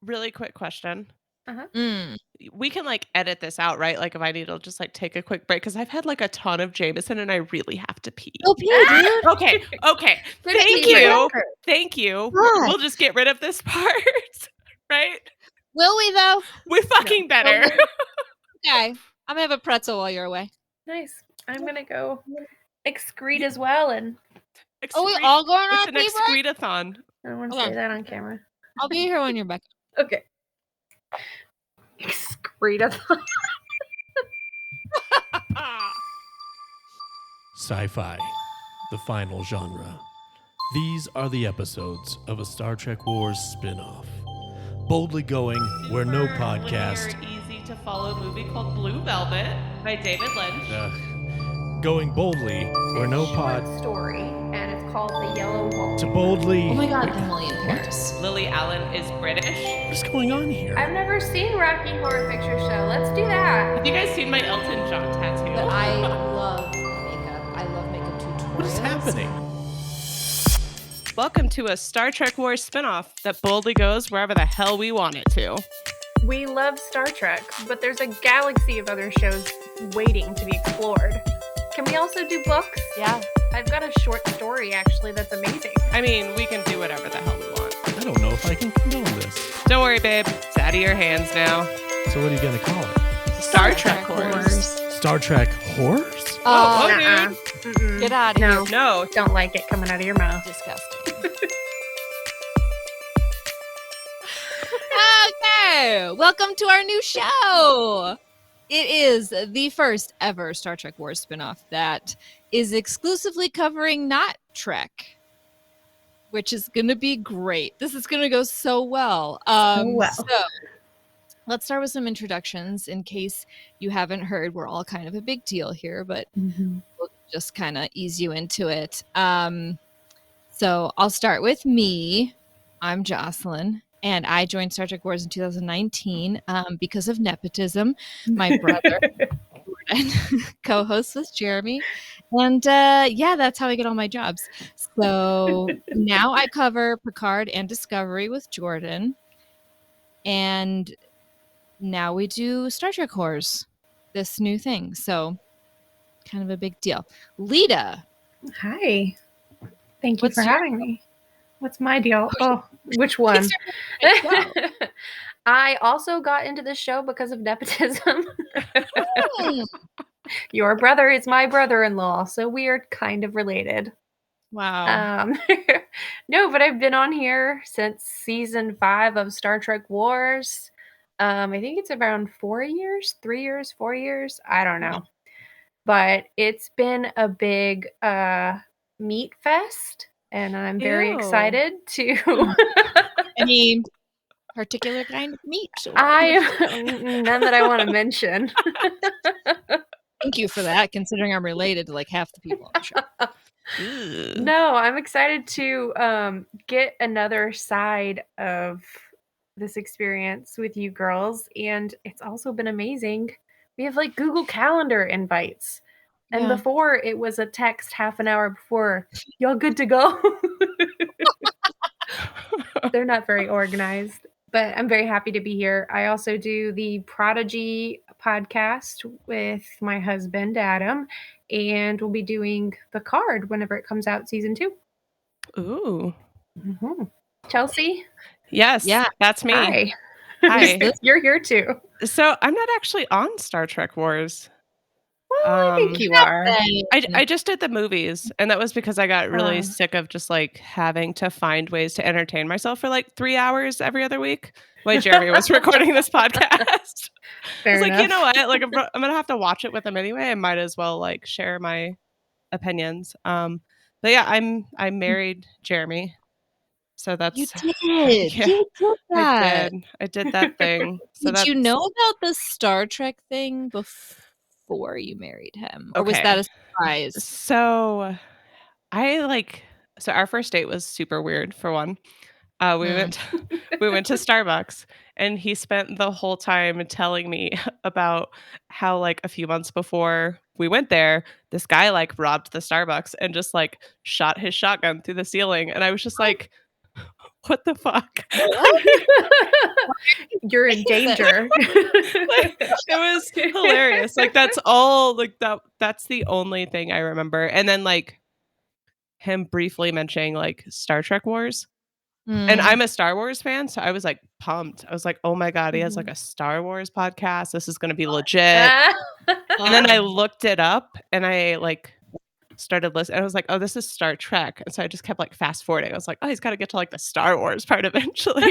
Really quick question. Mm. We can like edit this out, right? Like if I need to just like take a quick break because I've had like a ton of Jameson and I really have to pee. Go pee, dude. Okay. Thank you. Thank you. God. We'll just get rid of this part, right? Will we though? We fucking better. Okay. I'm gonna have a pretzel while you're away. Nice. I'm gonna go excrete as well, and Oh, we all going on It's a an pee break? excrete-a-thon. I don't want to Okay. say that on camera. I'll be here when you're back. Okay. Excrete-a-thon. Sci-fi, the final genre. These are the episodes of a Star Trek Wars spin-off. Boldly going where no podcast... easy to follow movie called Blue Velvet by David Lynch. Going boldly where no pod... story, and it's called The Yellow Wallpaper. To boldly... Oh my god, Emily in Paris. Lily Allen is British. What's going on here? I've never seen Rocky Horror Picture Show. Let's do that. Have you guys seen my Elton John tattoo? But I love makeup. I love makeup tutorials. What is happening? Welcome to a Star Trek Wars spinoff that boldly goes wherever the hell we want it to. We love Star Trek, but there's a galaxy of other shows waiting to be explored. Can we also do books? Yeah. I've got a short story, actually, that's amazing. I mean, we can do whatever the hell we want. I don't know if I can condone this. Don't worry, babe. It's out of your hands now. So what are you going to call it? Star Trek Wars. Star Trek Horrors? Oh, dude. Mm-mm. Get out of No. here. No. Don't like it coming out of your mouth. Disgusting. Okay, welcome to our new show. It is the first ever Star Trek Wars spinoff that is exclusively covering not Trek, which is going to be great. This is going to go so well. So let's start with some introductions in case you haven't heard. We're all kind of a big deal here, but we'll just kind of ease you into it. So I'll start with me. I'm Jocelyn. And I joined Star Trek Wars in 2019 because of nepotism. My brother, Jordan, co-hosts with Jeremy. And that's how I get all my jobs. So now I cover Picard and Discovery with Jordan. And now we do Star Trek Wars, this new thing. So kind of a big deal. Lita. Hi. Thank you for having me. What's my deal? Oh, which one? I also got into this show because of nepotism. Your brother is my brother-in-law, so we are kind of related. Wow. No, but I've been on here since season 5 of Star Trek Wars. I think it's around 4 years, 3 years, 4 years. I don't know. But it's been a big meat fest. And I'm very excited to... Any particular kind of meat? None that I want to mention. Thank you for that, considering I'm related to like half the people on the show. No, I'm excited to get another side of this experience with you girls. And it's also been amazing. We have like Google Calendar invites. And before, it was a text half an hour before. Y'all good to go? They're not very organized, but I'm very happy to be here. I also do the Prodigy podcast with my husband, Adam, and we'll be doing Picard whenever it comes out, season 2. Ooh. Mm-hmm. Chelsea? Yes. Yeah. That's me. Hi. Hi. You're here too. So I'm not actually on Star Trek Wars. Well, I think you are. I just did the movies, and that was because I got really sick of just like having to find ways to entertain myself for like 3 hours every other week while Jeremy was recording this podcast. I was like, you know what? Like, I'm gonna have to watch it with him anyway. I might as well like share my opinions. But yeah, I married Jeremy, so that's you did. Yeah, you did that. I did that thing. So did you know about the Star Trek thing before you married him, or was that a surprise? So our first date was super weird. For one, we went to Starbucks, and he spent the whole time telling me about how like a few months before we went there, this guy like robbed the Starbucks and just like shot his shotgun through the ceiling, and I was just like, what the fuck? you're in danger. Like, it was hilarious. Like that's all. Like that's the only thing I remember. And then like him briefly mentioning like Star Trek Wars. And I'm a Star Wars fan, so I was like pumped. I was like, "Oh my god, he has like a Star Wars podcast. This is going to be legit." And then I looked it up and I like started listening. I was like, "Oh, this is Star Trek." And so I just kept like fast forwarding. I was like, "Oh, he's got to get to like the Star Wars part eventually."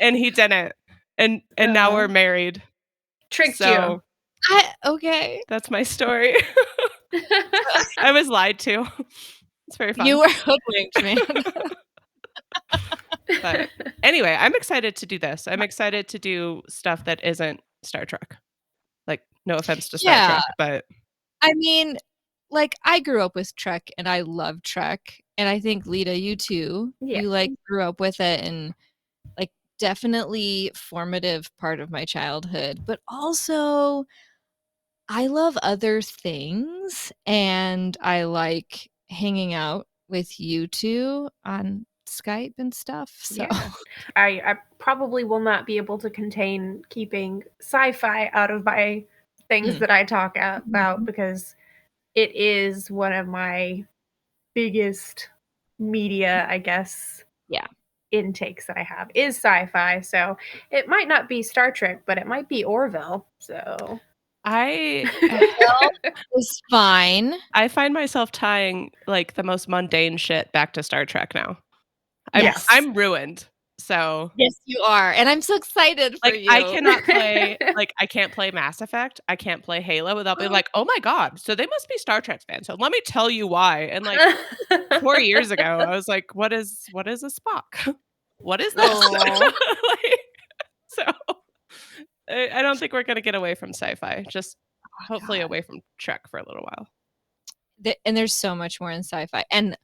And he didn't. And now we're married. Tricked you. Okay. That's my story. I was lied to. It's very fun. You were hoodwinked, man. But anyway, I'm excited to do this. I'm excited to do stuff that isn't Star Trek. Like, no offense to Star Trek, but I mean, like I grew up with Trek and I love Trek. And I think Lita, you too. Yeah. You like grew up with it and like definitely formative part of my childhood. But also I love other things and I like hanging out with you two on Skype and stuff. So I probably will not be able to contain keeping sci-fi out of my things that I talk about because it is one of my biggest media, I guess, intakes that I have is sci-fi. So it might not be Star Trek, but it might be Orville. So it's fine. I find myself tying like the most mundane shit back to Star Trek now. I'm ruined. So yes, you are, and I'm so excited for you. I cannot play I can't play Mass Effect. I can't play Halo without being like, oh my god, so they must be Star Trek fans. So let me tell you why. And like 4 years ago, I was like, what is a Spock? What is this? So I don't think we're gonna get away from sci-fi. Just hopefully away from Trek for a little while. And there's so much more in sci-fi. And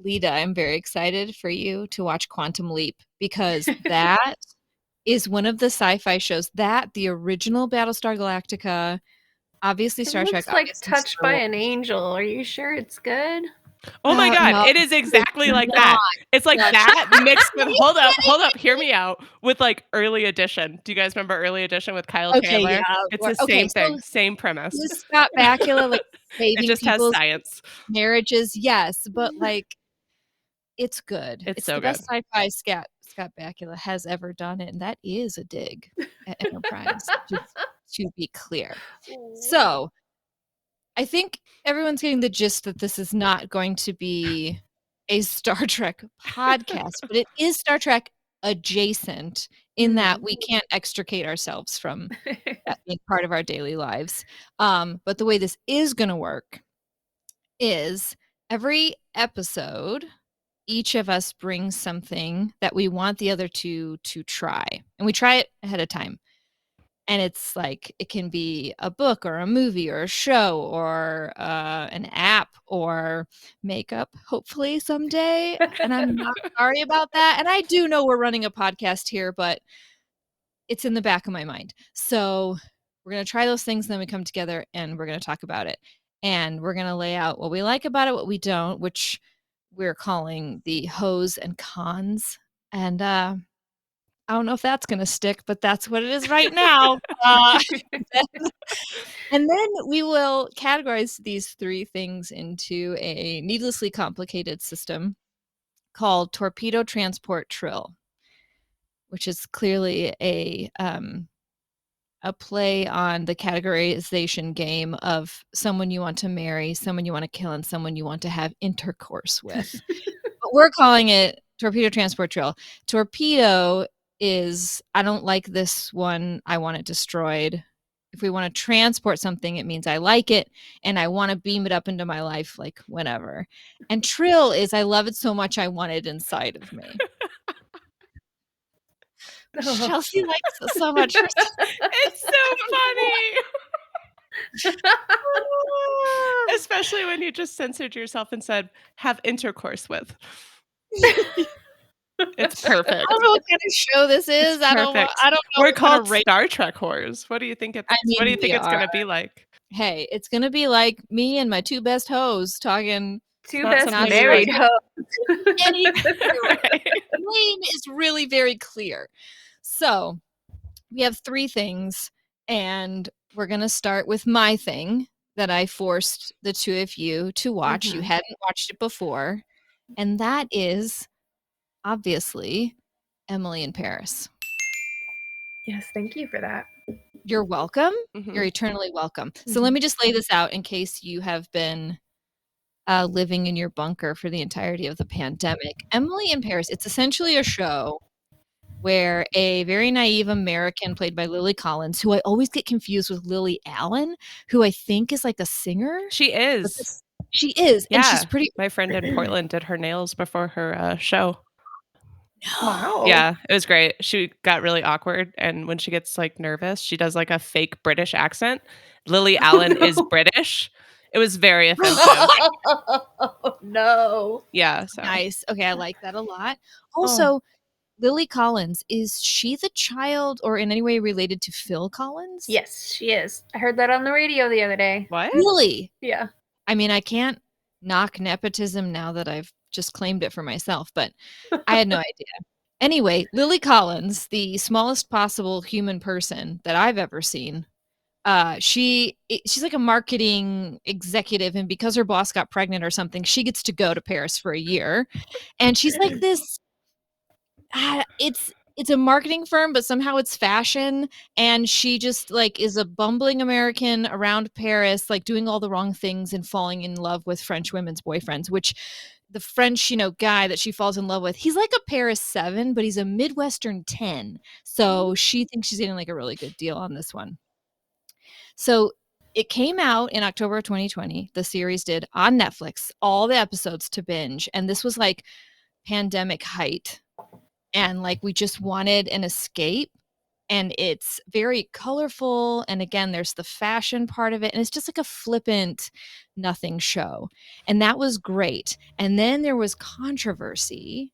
Lita, I'm very excited for you to watch Quantum Leap because that is one of the sci-fi shows that the original Battlestar Galactica, obviously Star Trek. Looks like Touched by an Angel. Are you sure it's good? Oh my god, no, it is exactly like that. It's like that mixed with hold up, hear me out. With like Early Edition. Do you guys remember Early Edition with Kyle Chandler? Yeah. It's the same thing, same premise. Scott Bakula like saving it just has science. Marriages, yes, but like it's good. It's so the best sci-fi Scott Bakula has ever done it, and that is a dig at Enterprise, just to be clear. So I think everyone's getting the gist that this is not going to be a Star Trek podcast, but it is Star Trek adjacent in that we can't extricate ourselves from that being part of our daily lives. But the way this is going to work is every episode, each of us brings something that we want the other two to try. And we try it ahead of time. And it's like, it can be a book or a movie or a show or an app or makeup, hopefully someday. And I'm not sorry about that. And I do know we're running a podcast here, but it's in the back of my mind. So we're going to try those things. Then we come together and we're going to talk about it. And we're going to lay out what we like about it, what we don't, which we're calling the hos and cons. And I don't know if that's going to stick, but that's what it is right now. And then we will categorize these three things into a needlessly complicated system called Torpedo, Transport, Trill, which is clearly a play on the categorization game of someone you want to marry, someone you want to kill, and someone you want to have intercourse with. But we're calling it Torpedo, Transport, Trill. Torpedo is, I don't like this one, I want it destroyed. If we want to transport something, it means I like it and I want to beam it up into my life like whenever. And Trill is, I love it so much I want it inside of me. Chelsea likes it so much. It's so funny. Especially when you just censored yourself and said, have intercourse with. It's perfect. I don't know what kind of show this is. I don't know. We're called Star Trek Whores. What do you think it's what do you think it's gonna be like? Hey, it's gonna be like me and my two best hoes talking. Two best married hoes. The name is really very clear. So we have 3 things, and we're going to start with my thing that I forced the 2 of you to watch. You hadn't watched it before, and that is obviously Emily in Paris. Yes, thank you for that. You're welcome. Mhm. You're eternally welcome. So let me just lay this out in case you have been living in your bunker for the entirety of the pandemic. Emily in Paris, it's essentially a show where a very naive American played by Lily Collins, who I always get confused with Lily Allen, who I think is like a singer. She But is. she is, and Yeah. she's pretty. My friend in Portland did her nails before her show. Wow. Yeah, it was great. She got really awkward, and when she gets like nervous, she does like a fake British accent. Lily Allen is British. It was very offensive. Oh, no. Yeah, so Nice. Okay, I like that a lot. Also, Lily Collins, is she the child or in any way related to Phil Collins? Yes, she is. I heard that on the radio the other day. what? Really? Yeah. I mean, I can't knock nepotism now that I've just claimed it for myself, but I had no idea. Anyway, Lily Collins, the smallest possible human person that I've ever seen, she's like a marketing executive, and because her boss got pregnant or something, she gets to go to Paris for a year, and she's like this. It's a marketing firm, but somehow it's fashion, and she just like is a bumbling American around Paris, like doing all the wrong things and falling in love with French women's boyfriends, which the French, guy that she falls in love with, he's like a Paris 7, but he's a Midwestern 10. So she thinks she's getting like a really good deal on this one. So it came out in October of 2020. The series did on Netflix, all the episodes to binge. And this was like pandemic height. And like we just wanted an escape. And it's very colorful. And again, there's the fashion part of it. And it's just like a flippant nothing show. And that was great. And then there was controversy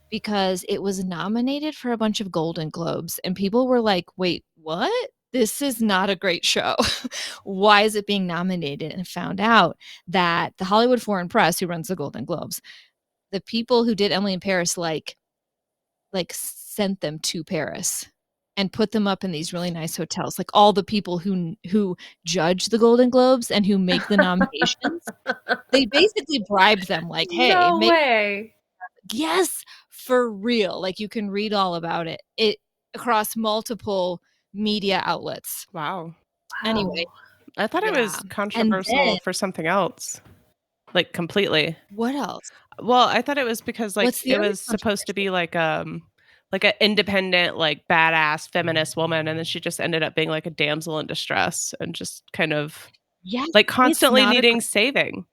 because it was nominated for a bunch of Golden Globes. And people were like, wait, what? This is not a great show. Why is it being nominated? And found out that the Hollywood Foreign Press, who runs the Golden Globes, the people who did Emily in Paris, like sent them to Paris and put them up in these really nice hotels. Like all the people who judge the Golden Globes and who make the nominations, they basically bribed them like, hey, No way. Yes, for real. Like you can read all about it across multiple media outlets. Wow. Anyway, I thought it was Yeah. controversial then- for something else. Like completely. what else? Well, I thought it was because like What's the it other was supposed to be like an independent, like badass feminist woman, and then she just ended up being like a damsel in distress and just kind of Yes, like constantly not a- needing saving.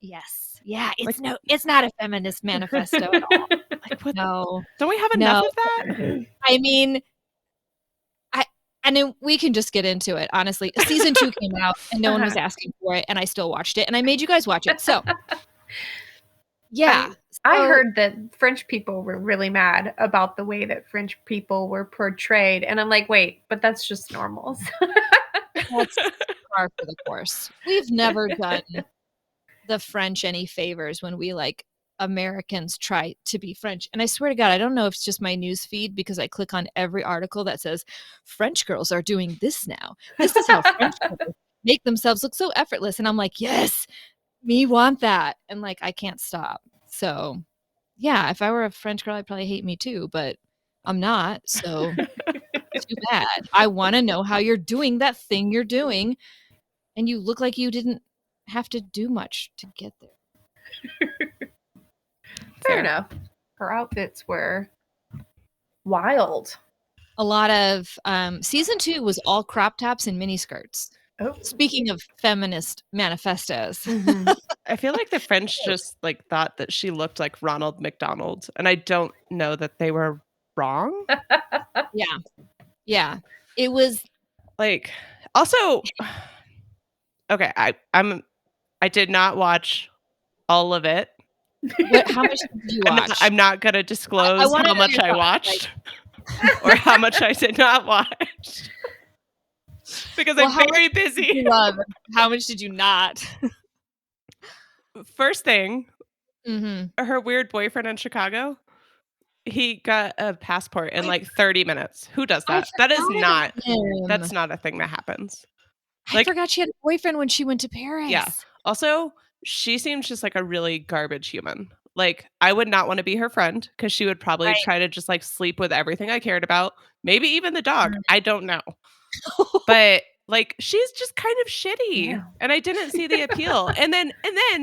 yes, yeah. It's Like- it's not a feminist manifesto at all. Like what? No, Don't we have enough No. of that? I mean, we can just get into it. Honestly, season 2 came out and no one was asking for it, and I still watched it, and I made you guys watch it. So, yeah, I So- heard that French people were really mad about the way that French people were portrayed. And I'm like, wait, but that's just normal. That's par for the course. We've never done the French any favors when we like Americans try to be French. And I swear to God, I don't know if it's just my news feed because I click on every article that says French girls are doing this now. This is how French girls make themselves look so effortless. And I'm like, yes, me want that. And like, I can't stop. So yeah, if I were a French girl, I'd probably hate me too, but I'm not. So too bad. I want to know how you're doing that thing you're doing. And you look like you didn't have to do much to get there. Fair enough. Her outfits were wild. A lot of season 2 was all crop tops and mini skirts. Oh. Speaking of feminist manifestos. I feel like the French just like thought that she looked like Ronald McDonald, and I don't know that they were wrong. Yeah. It was Like, also, okay, I did not watch all of it. how much did you I'm watch? not, I'm not gonna disclose wanna how know much your I thoughts, watched or how much I did not watch because Well, I'm how very You busy. love. How much did you not? First thing, Mm-hmm. her weird boyfriend in Chicago. he got a passport in like 30 minutes. Who does I that? That is forgot not. about him. That's not a thing that happens. I like- forgot she had a boyfriend when she went to Paris. Yeah. Also, she seems just like a really garbage human. Like, I would not want to be her friend because she would probably Right. try to just like sleep with everything I cared about. Maybe even the dog. Mm. I don't know. But like, she's just kind of shitty. Yeah. And I didn't see the appeal. And then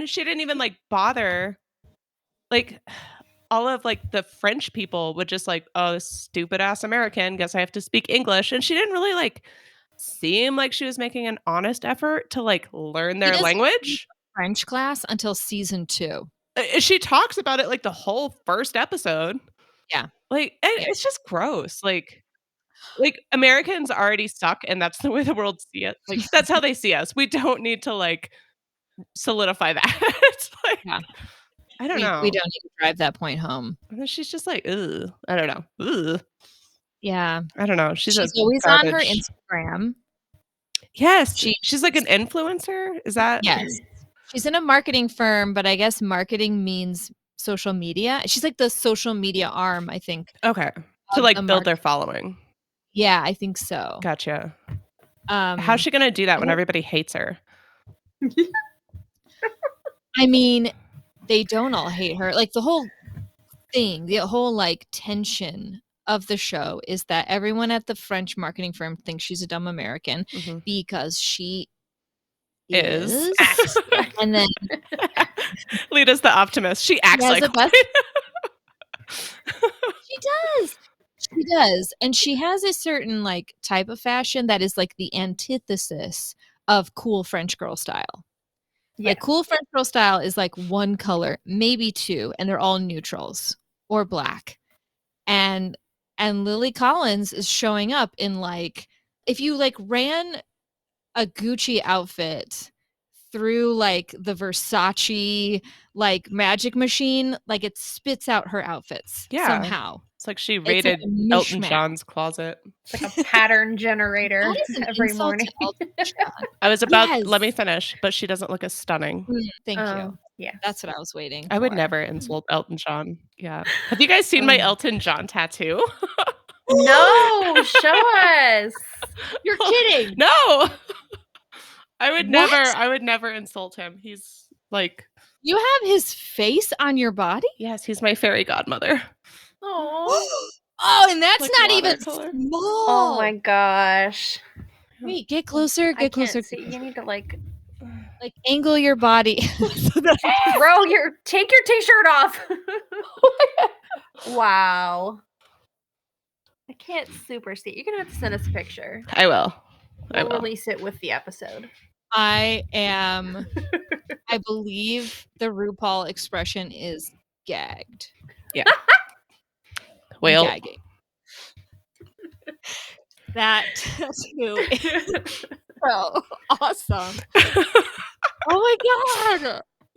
she didn't even like bother. Like, all of like the French people would just like, oh, this stupid ass American, guess I have to speak English. And she didn't really like seem like she was making an honest effort to like learn their doesn't language. French class until season 2. She talks about it like the whole first episode. Yeah. Like, and it's just gross. Like Americans already suck, and that's the way the world see it. Like, that's how they see us. We don't need to like solidify that. Like, Yeah. I don't know. We don't need to drive that point home. And then she's just like, ugh. I don't know. Ugh. Yeah. I don't know. She's always on her garbage. Instagram. Yes. She- She's like an influencer. Is that? Yes. She's in a marketing firm, but I guess marketing means social media. She's like the social media arm, I think. Okay. To of like the build their following. Yeah, I think so. Gotcha. Um, How's she going to do that when I- everybody hates her? I mean, they don't all hate her. Like the whole thing, the whole like tension of the show is that everyone at the French marketing firm thinks she's a dumb American Mhm. because she Is. is. And then Lita's the optimist. She acts has like the best- one. she does. She does. And she has a certain like type of fashion that is like the antithesis of cool French girl style. Yeah. Like cool French girl style is like one color, maybe two, and they're all neutrals or black. And Lily Collins is showing up in like, if you like ran a Gucci outfit through like the Versace like magic machine, like it spits out her outfits Yeah. somehow. It's like she It's like raided a Elton mishmash. John's closet. It's like a pattern generator That is an every insult morning. to Elton John. I was about, Yes. let me finish, but she doesn't look as stunning. Thank you. Yeah. That's what I was waiting I would for. never insult Elton John. Yeah. Have you guys seen my Elton John tattoo? No, show us. You're kidding. No. I What? would never insult him. He's like, You have his face on your body? yes, he's my fairy godmother. Oh. Oh, and that's Like not even watercolor. small. Oh my gosh. Wait, get closer, I get closer. can't see. You need to like Like angle your body. So that- take your t-shirt off. Wow. I can't super see. You're gonna have to send us a picture. I will. We'll release it with the episode. I believe the RuPaul expression is gagged. Well, Gagging. That tattoo is so awesome. Oh my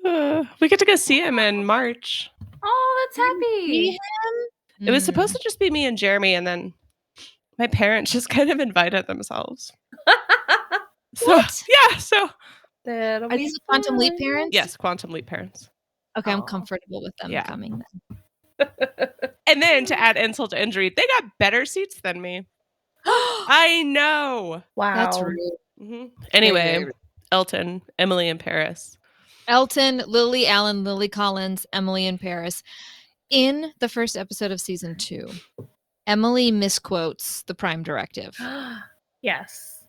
god. we get to go see him in March. Oh, that's See happy. him? It was supposed to just be me and Jeremy, and then my parents just kind of invited themselves. So What? yeah, so That'll Are be these the Quantum Leap fun. parents? yes, Quantum Leap parents. Okay, I'm Aw. comfortable with them Yeah. coming. And then to add insult to injury, they got better seats than me. I know. Wow. That's rude. Anyway, very rude. Elton, Emily in Paris. Elton, Lily Allen, Lily Collins, Emily in Paris. In the first episode of season 2, Emily misquotes the Prime Directive. Yes.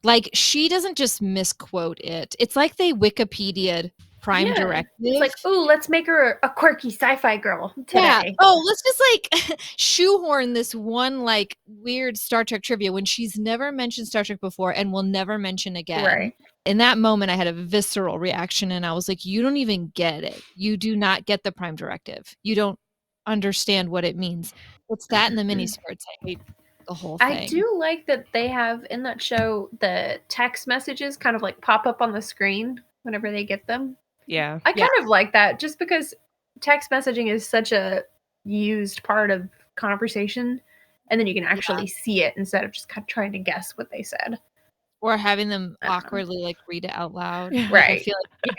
Like, she doesn't just misquote it. It's like they Wikipedia'd Prime Yeah. Directive. It's like, ooh, let's make her a quirky sci-fi girl today. yeah. Oh, let's just like shoehorn this one like weird Star Trek trivia when she's never mentioned Star Trek before and will never mention again. Right. In that moment, I had a visceral reaction and I was like, you don't even get it. You do not get the Prime Directive. You don't understand what it means. It's that in the miniskirts. I hate the whole thing. I do like that they have in that show the text messages kind of like pop up on the screen whenever they get them. Yeah. I kind of like that just because text messaging is such a used part of conversation, and then you can actually see it instead of just kind of trying to guess what they said. Or having them I don't know. awkwardly like read it out loud. Yeah. Like, I Right. feel like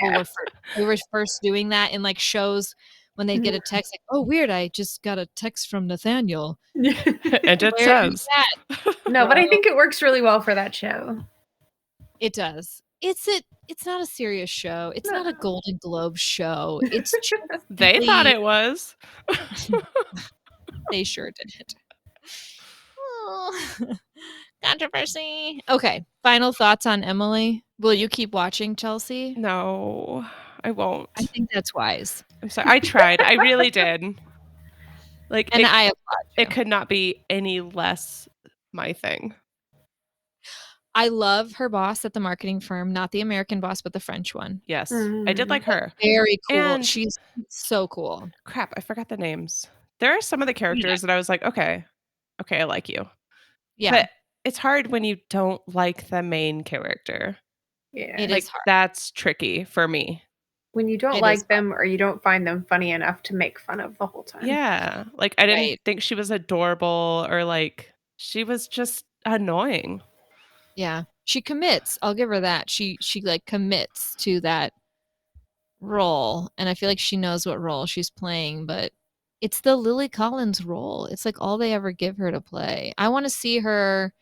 people were first doing that in like shows when they'd get a text like, "Oh, weird! I just got a text from Nathaniel." And it Where is says. that? No, but I think it works really well for that show. It does. It's not a serious show. It's not a No. Golden Globe show. It's just They thought it was. they sure didn't. Oh, controversy. Okay, final thoughts on Emily. Will you keep watching, Chelsea? No, I won't. I think that's wise. I'm sorry. I tried. I really did. Like, And it, I applaud you. it could not be any less my thing. I love her boss at the marketing firm, not the American boss, but the French one. Yes, I did like her. Very cool. And- She's so cool. Crap, I forgot the names. There are some of the characters that I was like, okay, I like you. Yeah, But it's hard when you don't like the main character. Yeah. it Like, is hard. that's tricky for me. When you don't It is like them or you don't find them funny enough to make fun of the whole time. Yeah. Like, I didn't Right. think she was adorable or like, she was just annoying. Yeah, she commits. I'll give her that. She like commits to that role, and I feel like she knows what role she's playing. But it's the Lily Collins role. It's like all they ever give her to play. I want to see her.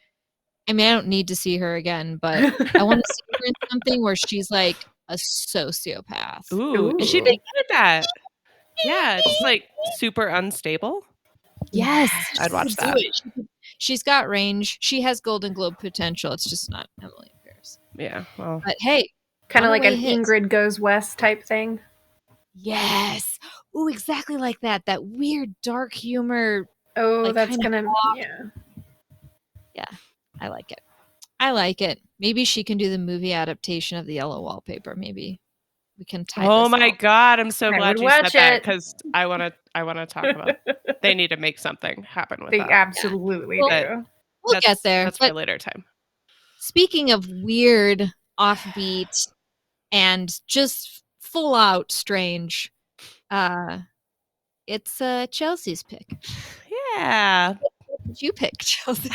I mean, I don't need to see her again, but I want to see her in something where she's like a sociopath. Ooh, Ooh. she'd be good at that. Yeah, just like super unstable. Yes, I'd watch do that. it. She's got range. She has Golden Globe potential. It's just not Emily in Paris. Yeah, well, But hey, Kind of like an runaway hits. Ingrid Goes West type thing. Yes. Ooh, exactly like that. That weird dark humor. Oh, Like, that's kinda gonna off. yeah. I like it. I like it. Maybe she can do the movie adaptation of the Yellow Wallpaper. Maybe we can tie oh this my all. God, I'm so I glad would you said watch that it. because I want to talk about. They need to make something happen with They that. absolutely Well, do. We'll get there. That's for But later time. speaking of weird, offbeat, and just full out strange, it's Chelsea's pick. Yeah, What did you pick, Chelsea?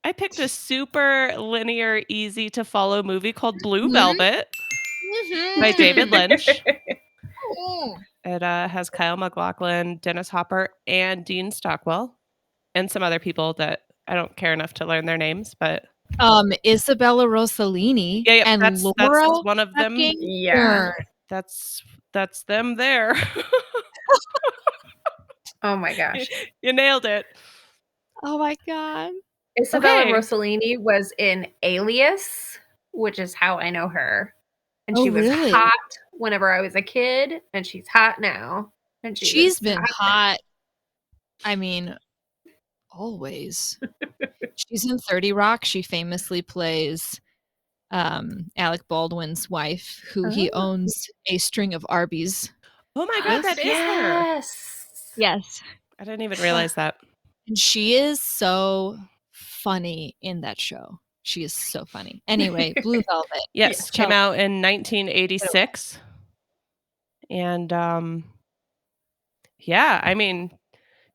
I picked a super linear, easy to follow movie called Blue Mhm. Velvet by David Lynch. Mm. It has Kyle MacLachlan, Dennis Hopper, and Dean Stockwell, and some other people that I don't care enough to learn their names, but Isabella Rossellini yeah, and that's Laura one of them. fucking Yeah. Dern. That's them there. Oh my gosh. You nailed it. Oh my god. Isabella Okay. Rossellini was in Alias, which is how I know her. And Oh, she was really? hot whenever I was a kid, and she's hot now. And She's was been hot. I mean, always. She's in 30 Rock. She famously plays Alec Baldwin's wife, who he Oh. owns a string of Arby's. Oh my God, that is her. Yes. Yes. I didn't even realize that. And she is so funny in that show. She is so funny. Anyway, Blue Velvet. Yes, Yeah. came out in 1986. And yeah, I mean,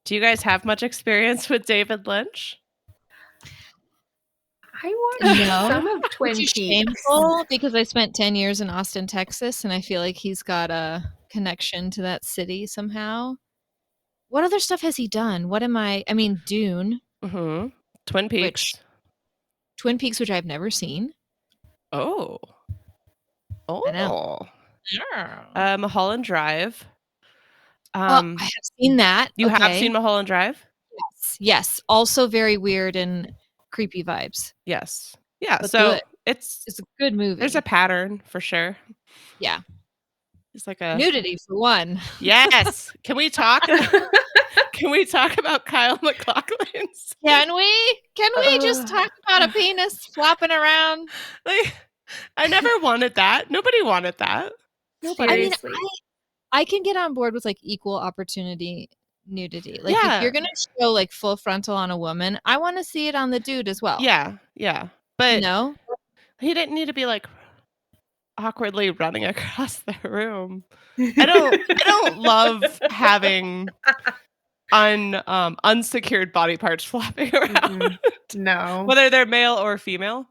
do you guys have much experience with David Lynch? I watched No. some of Twin Which is Peaks. shameful because I spent 10 years in Austin, Texas, and I feel like he's got a connection to that city somehow. What other stuff has he done? Dune, Mm-hmm. Twin Peaks. Twin Peaks, which I've never seen. Oh. I know. Mulholland Drive. I have seen that. You have Okay. seen Mulholland Drive? Yes. Also very weird and creepy vibes. Yes. Yeah. But so good. it's It's a good movie. there's a pattern for sure. Yeah. It's like a Nudity for one. yes. Can we talk? Can we talk about Kyle MacLachlan's? Can we just talk about a penis flopping around? Like, I never wanted that. Nobody wanted that. Nobody. I mean, Seriously. I can get on board with like equal opportunity nudity. Like Yeah. if you're gonna show like full frontal on a woman, I want to see it on the dude as well. Yeah. Yeah. You But know? he didn't need to be like awkwardly running across the room. I don't love having unsecured body parts flopping around, No. whether they're male or female.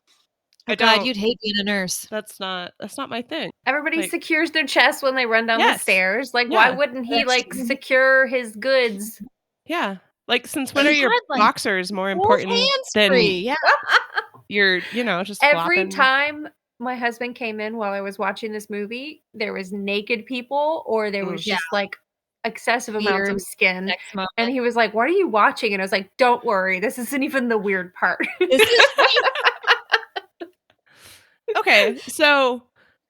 Oh I God, don't. you'd hate being a nurse. That's not my thing. Everybody Like- secures their chest when they run down the Yes. stairs. Like, Yeah. why wouldn't he Yes. like secure his goods? Yeah. Like, since when He are your had, like, boxers more Both important hands than free. Yeah. your, just Every flopping? time my husband came in while I was watching this movie, there was naked people or there was Yeah. just like excessive amounts of Weird skin. Next moment. And he was like, "What are you watching?" And I was like, "Don't worry, this isn't even the weird part." This is Okay, so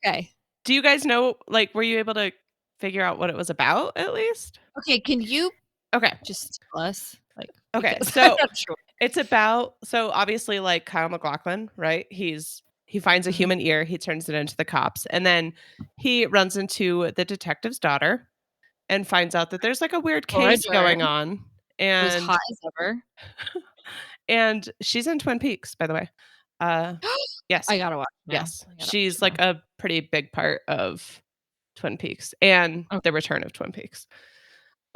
okay. do you guys know, like, were you able to figure out what it was about at least? Okay, can you Okay. just tell us? Like, Okay, because so I'm not sure. it's about, so obviously, like, Kyle MacLachlan, right? He finds a Mhm. human ear, he turns it into the cops, and then he runs into the detective's daughter and finds out that there's like a weird case Roger. going on. It was And hot as ever. and she's in Twin Peaks, by the way. Yes. I gotta watch. Now. Yes. I gotta She's watch like a pretty big part of Twin Peaks and Okay. the return of Twin Peaks.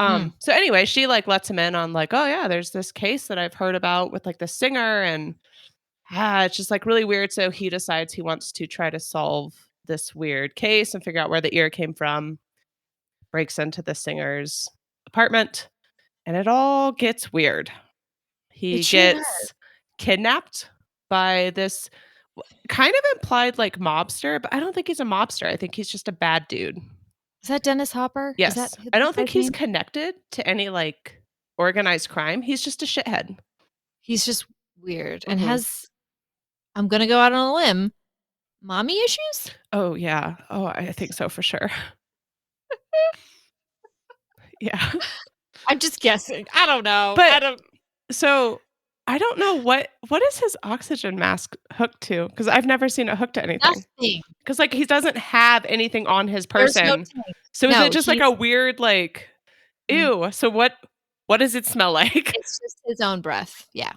Hmm. So anyway, she like lets him in on like, oh yeah, there's this case that I've heard about with like the singer, and it's just like really weird. So he decides he wants to try to solve this weird case and figure out where the ear came from. Breaks into the singer's apartment, and it all gets weird. He It sure gets kidnapped by this kind of implied like mobster, but I don't think he's a mobster. I think he's just a bad dude. Is that Dennis Hopper? Yes. Is that I don't think guy's he's name? connected to any like organized crime. He's just a shithead. He's just weird and Mhm. has. I'm gonna go out on a limb. Mommy issues? Oh yeah. Oh, I think so for sure. Yeah. I'm just guessing. I don't know. But- I don't. So I don't know what is his oxygen mask hooked to, because I've never seen it hooked to anything. Nothing. Because like he doesn't have anything on his There's person. no tank. So is No, it just like a weird like, Mm. ew? So what does it smell like? It's just his own breath. Yeah.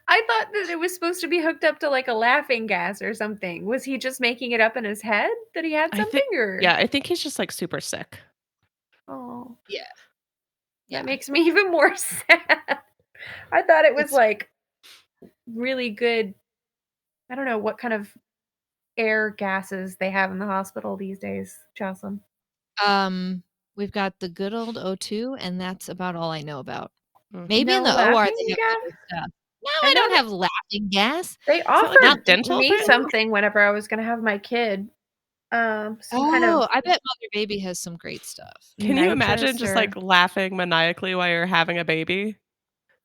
I thought that it was supposed to be hooked up to like a laughing gas or something. Was he just making it up in his head that he had I something? think- Or Yeah, I think he's just like super sick. Oh, Yeah. that makes me even more sad. I thought it was It's- like really good. I don't know what kind of air gases they have in the hospital these days, Jocelyn. We've got the good old O2, and that's about all I know about. Mhm. Maybe in No the OR laughing they have gas? other stuff. No, I I don't know have laughing gas. They that like offered a dental me thing? something whenever I was going to have my kid. Some kind of I bet Mother Baby has some great stuff. Can you nitrous imagine just or- like laughing maniacally while you're having a baby?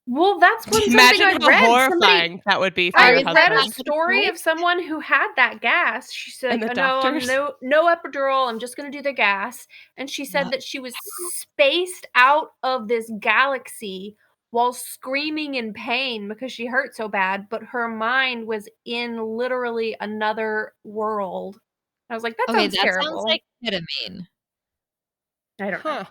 Well, that's what Imagine something how I read. horrifying that would be for I your Sorry, read a husband. story of someone who had that gas. She said, And the "Oh, no, doctors? no epidural. I'm just going to do the gas." And she said No. that she was spaced out of this galaxy while screaming in pain because she hurt so bad, but her mind was in literally another world. I was like, that Okay, sounds that terrible. sounds like ketamine. I don't know. Huh.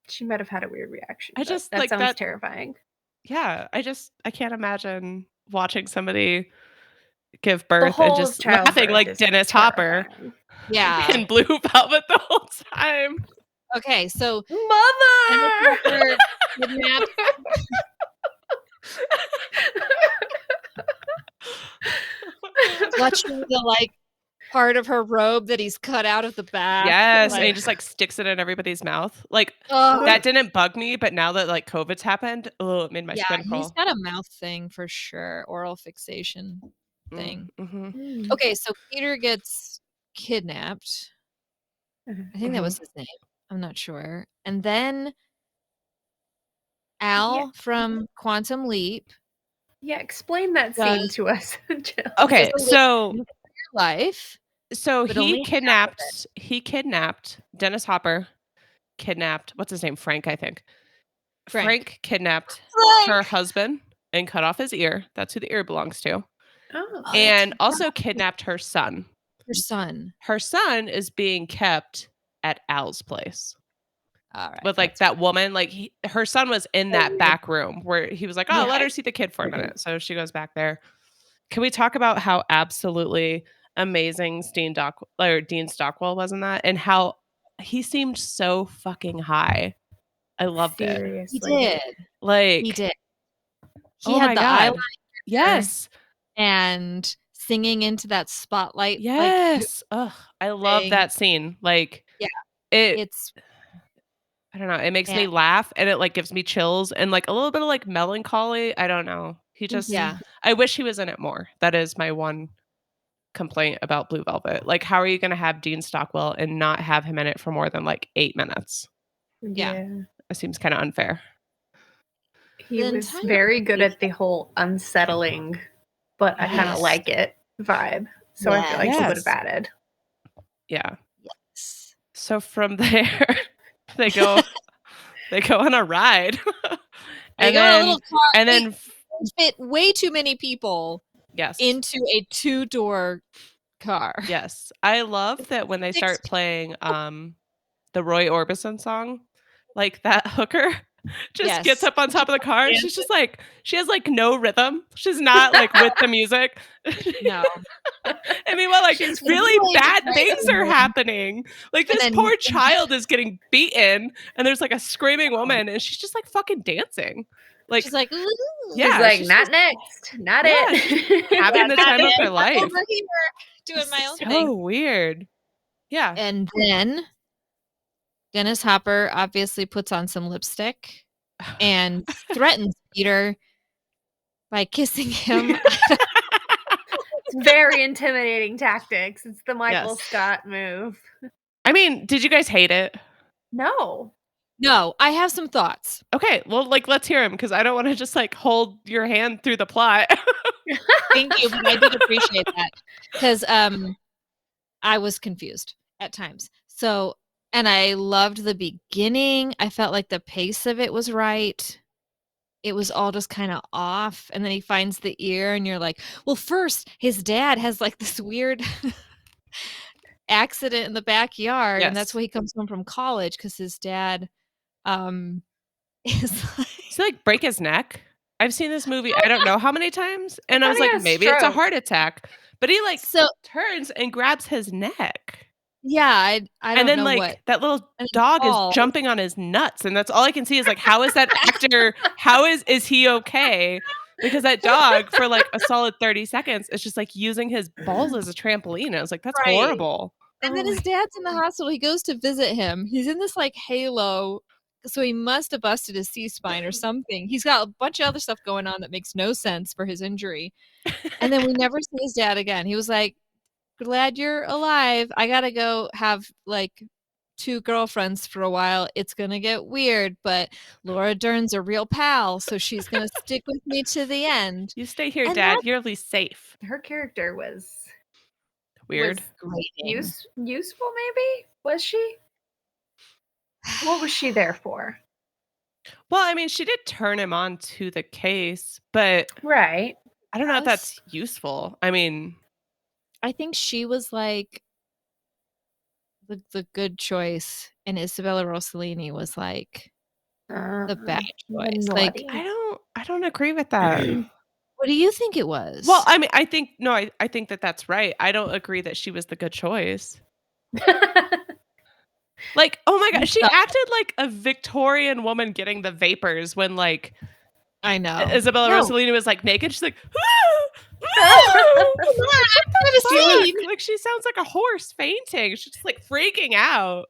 She might have had a weird reaction. I but just, that like, sounds that- terrifying. Yeah, I can't imagine watching somebody give The birth and whole just childbirth laughing like is Dennis Hopper terrifying. Yeah. in Blue Velvet the whole time. Okay, so Dennis Mother! Hopper kidnapped. Watching the like part of her robe that he's cut out of the back. Yes, and like, he just like sticks it in everybody's mouth. Like oh, that didn't bug me, but now that like COVID's happened, oh, it made my yeah, skin he's crawl. got a mouth thing for sure. Oral fixation thing. Mhm. Mm. Okay, so Peter gets kidnapped. I think that was his name. I'm not sure. And then Al from Quantum Leap, Yeah, explain that scene Does- to us, Jill. Okay, There's a so Your life. But only he half of kidnapped Dennis Hopper, kidnapped what's his name? Frank, I think. Frank. Kidnapped her husband and cut off his ear. That's who the ear belongs to. Oh. Oh, And that's also kidnapped her son. Her son. Her son is being kept at Al's place All right. with like that woman. Like her son was in that back room where he was like, "Oh, let her see the kid for a minute." So she goes back there. Can we talk about how absolutely amazing Dean Stockwell was in that, and how he seemed so fucking high? I loved it. Seriously. He did. Like He did. He oh had my the God. eyeliner Yes. and singing into that spotlight. Yes. Ugh, I love thing. that scene. Like, Yeah, it. it's I don't know. It makes and me laugh, and it like gives me chills and like a little bit of like melancholy. I don't know. He just. yeah. I wish he was in it more. That is my one complaint about Blue Velvet. Like, how are you going to have Dean Stockwell and not have him in it for more than like 8 minutes? Yeah. It seems kind of unfair. He The was entire very good movie- at the whole unsettling, but I kind of Yes. like it vibe. So I feel like he would have Yes. added. Yeah. Yes. So from there, they go on a ride, They and go in a then little car. and then Fit way too many people yes, into a 2-door car. yes. I love that when they 6 start playing the Roy Orbison song, like that hooker just gets Yes. up on top of the car and she's just like she has like no rhythm. She's not like with the music. No. I mean, well, like She's really really bad great. things are happening. Like And this then- poor child is getting beaten, and there's like a screaming woman, and she's just like fucking dancing. Like She's like, ooh. Yeah, He's like, she's not just- next, not Yeah, it. having the Not time of it. her I'm life. over here doing my own So thing. weird. Yeah. And then Dennis Hopper obviously puts on some lipstick and threatens Peter by kissing him. It's very intimidating tactics. It's the Michael Yes. Scott move. I mean, did you guys hate it? No. No, I have some thoughts. Okay, well, like let's hear him because I don't want to just like hold your hand through the plot. Thank you, but I did appreciate that because I was confused at times. So, and I loved the beginning. I felt like the pace of it was right. It was all just kind of off, and then he finds the ear, and you're like, well, first his dad has like this weird accident in the backyard, and that's Yes. why he comes home from college because his dad is like, Does he like break his neck? I've seen this movie I don't know how many times, and I thought was he like, had a maybe it's a stroke. heart attack. But he like so turns and grabs his neck. yeah, I don't And then know like what. that little And he dog falls. is jumping on his nuts, and that's all I can see is like how is that actor is he okay? Because that dog for like a solid 30 seconds is just like using his balls as a trampoline. And I was like, that's Right. horrible. And then his dad's in the hospital. He goes to visit him. He's in this like halo. So he must have busted his C-spine or something. He's got a bunch of other stuff going on that makes no sense for his injury. And then we never see his dad again. He was like, glad you're alive. I got to go have like 2 girlfriends for a while. It's going to get weird, but Laura Dern's a real pal. So she's going to stick with me to the end. You stay here, And Dad. You're at least safe. Her character was Weird. useful, maybe? Was she? What was she there for? Well, I mean, she did turn him on to the case, but Right. I don't know if Yes. that's useful. I mean, I think she was like the good choice, and Isabella Rossellini was like the bad choice. Like, naughty. I don't agree with that. what do you think it was? Well, I mean, I think that that's right. I don't agree that she was the good choice. Like, oh my god, she Stop. acted like a Victorian woman getting the vapors when like I know. Isabella No. Rossellini was like naked. She's like, Scene. like she sounds like a horse fainting. She's just like freaking out.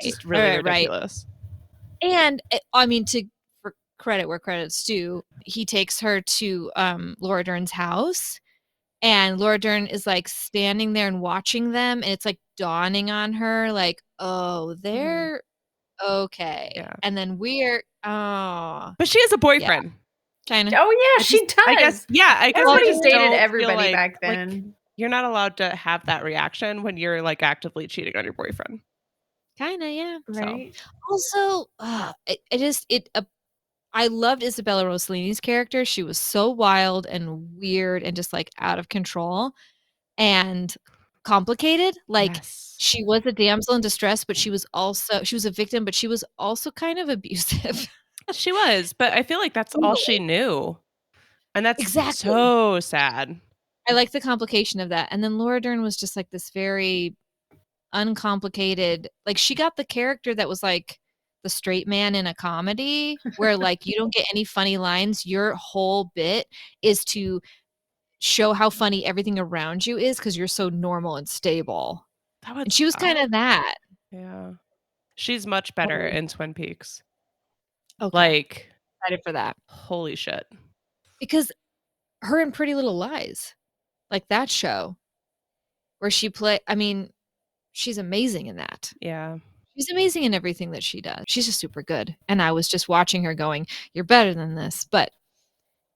It's just really Right. ridiculous. And I mean, for credit where credit's due, he takes her to Laura Dern's house, and Laura Dern is like standing there and watching them, and it's like dawning on her, like, oh, they're okay. Yeah. And then But she has a boyfriend. kind of. Oh yeah, she does. I guess. Yeah, I guess. Everybody I just dated don't feel everybody like- back like, then. you're not allowed to have that reaction when you're like actively cheating on your boyfriend. Kind of, yeah. Right. Also, I loved Isabella Rossellini's character. She was so wild and weird and just like out of control and complicated. Like, Yes. she was a damsel in distress, but she was a victim, but she was also kind of abusive. She was, but I feel like that's all she knew. And that's Exactly. so sad. I like the complication of that. And then Laura Dern was just like this very uncomplicated, like she got the character that was like the straight man in a comedy where like you don't get any funny lines. Your whole bit is to show how funny everything around you is because you're so normal and stable. That would And she was kind of that. Yeah. She's much better in Twin Peaks. Okay. Like, Excited for that. holy shit. Because her in Pretty Little Lies, like that show where she she's amazing in that. Yeah. She's amazing in everything that she does. She's just super good. And I was just watching her going, you're better than this, but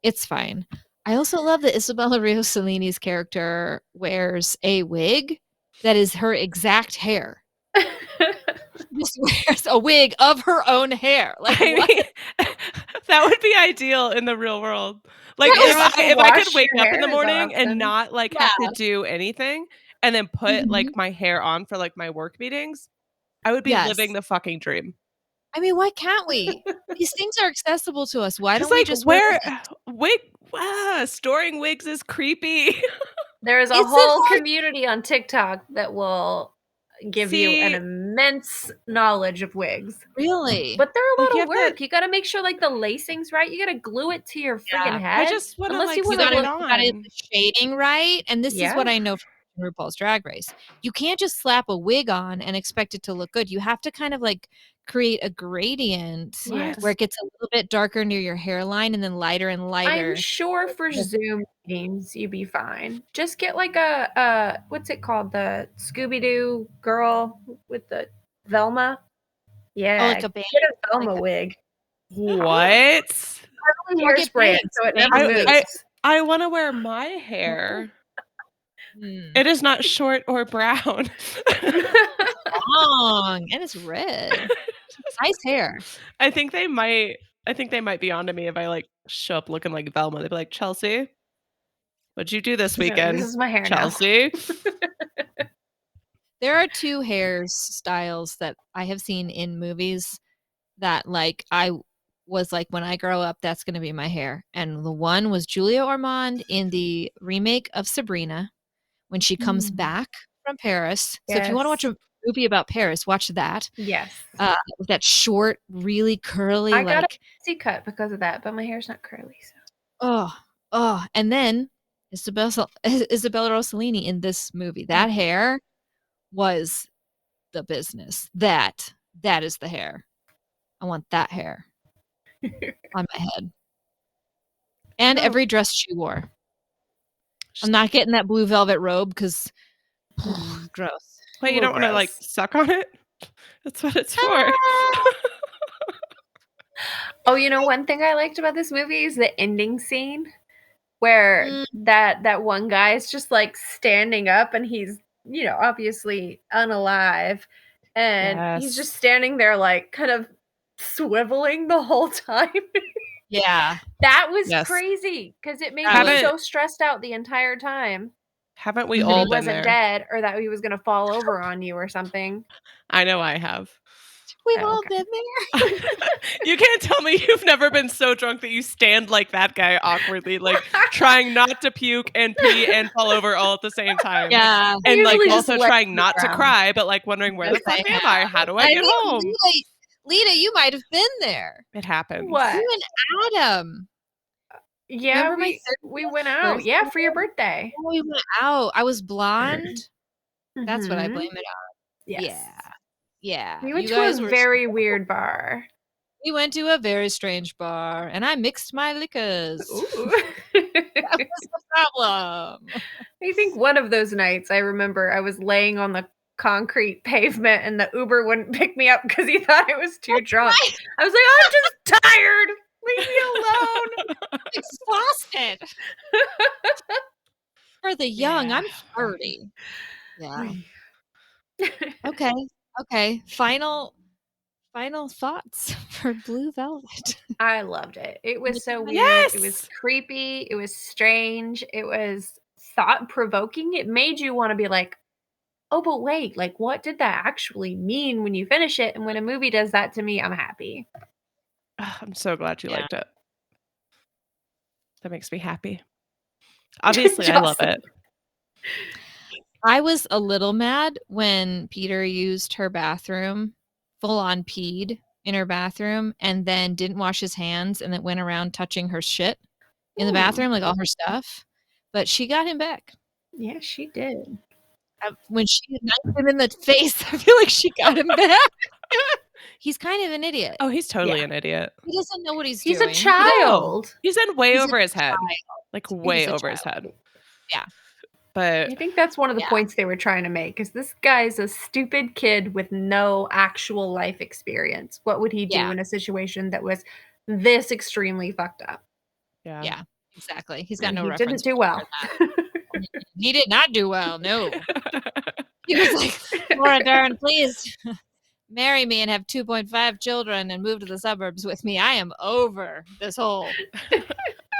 it's fine. I also love that Isabella Rossellini's character wears a wig that is her exact hair. Just wears a wig of her own hair. Like, I mean, that would be ideal in the real world. Like, Yeah, if I could wake your up in the hair morning often. and not like have to do anything and then put like Mhm. my hair on for like my work meetings, I would be Yes. living the fucking dream. I mean, why can't we? These things are accessible to us. Why don't Because we like just wear storing wigs is creepy. There is a It's whole hard- community on TikTok that will give you an See- immense knowledge of wigs. Really? But they're a Like, lot you of have to- work. You got to make sure like the lacing's right. You got to glue it to your freaking head. I just want to Unless like you you wanna sit gotta, it look- you gotta get on. the shading right. And this is what Yeah. I know from RuPaul's Drag Race. You can't just slap a wig on and expect it to look good. You have to kind of like create a gradient Yes. where it gets a little bit darker near your hairline and then lighter and lighter. I'm sure for Zoom meetings you'd be fine. Just get like a what's it called? The Scooby-Doo girl with the Velma. Yeah. like a band. Get a Velma Like a- wig. What? Or get Hairspray it bangs, so it bangs never wigs. moves. I want to wear my hair. Mm. It is not short or brown. Long and it's red. Nice hair. I think they might be onto me if I like show up looking like Velma. They'd be like, Chelsea, what'd you do this No, weekend? this is my hair now. Chelsea. There are two hairstyles that I have seen in movies that like I was like, when I grow up, that's going to be my hair. And the one was Julia Ormond in the remake of Sabrina when she comes back from Paris. So if you want to watch a movie about Paris, watch that. Yes. With that short, really curly, I got a like, C cut because of that, but my hair's not curly. So. and then Isabella Rossellini in this movie. That hair was the business. That is the hair. I want that hair on my head. And every dress she wore. I'm not getting that blue velvet robe because gross. Wait, you don't want to like suck on it? That's what it's for. Oh, you know, one thing I liked about this movie is the ending scene where that one guy is just like standing up and he's, you know, obviously unalive. And he's just standing there like kind of swiveling the whole time. Yeah. That was crazy because it made me so stressed out the entire time. Haven't we that all he been wasn't there? dead or that he was going to fall over on you or something. I know I have. We've all been there. You can't tell me you've never been so drunk that you stand like that guy awkwardly, like trying not to puke and pee and fall over all at the same time. Yeah. And like usually just also let trying it not to down. cry, but like wondering where the fuck am I? How do I get home? Lita, you might have been there. It happens. What? You and Adam. Yeah, Remember my we went out. Yeah, for your birthday. Oh, we went out. I was blonde. That's what I Mhm. blame it on. Yes. Yeah. We went You to guys a were- very weird bar. We went to a very strange bar, and I mixed my liquors. Ooh. That was the problem. I think one of those nights, I remember I was laying on the concrete pavement and the Uber wouldn't pick me up because he thought I was too drunk. Right. I was like, I'm just tired. Leave me alone. Exhausted. For the young, Yeah. I'm 30. Yeah. Okay. Final thoughts for Blue Velvet. I loved it. It was so weird. Yes! It was creepy. It was strange. It was thought-provoking. It made you want to be like, oh, but wait, like, what did that actually mean when you finish it? And when a movie does that to me, I'm happy. I'm so glad you liked it. That makes me happy. Obviously, I love it. I was a little mad when Peter used her bathroom, full on peed in her bathroom, and then didn't wash his hands and then went around touching her shit in the bathroom, like all her stuff. but she got him back. Yeah, she did. When she knifed him in the face, I feel like she got him back. He's kind of an idiot. Oh, he's totally Yeah. an idiot. He doesn't know what he's He's doing. a child. He's in way He's a over his head. child. Like He's way a over his child. head. Yeah. But I think that's one of the Yeah. points they were trying to make, is this guy's a stupid kid with no actual life experience. What would he do Yeah. in a situation that was this extremely fucked up? Yeah, exactly. He's got And no he reference. didn't do well. He did not do well. No. He was like, Laura Dern, please marry me and have 2.5 children and move to the suburbs with me. I am over this whole.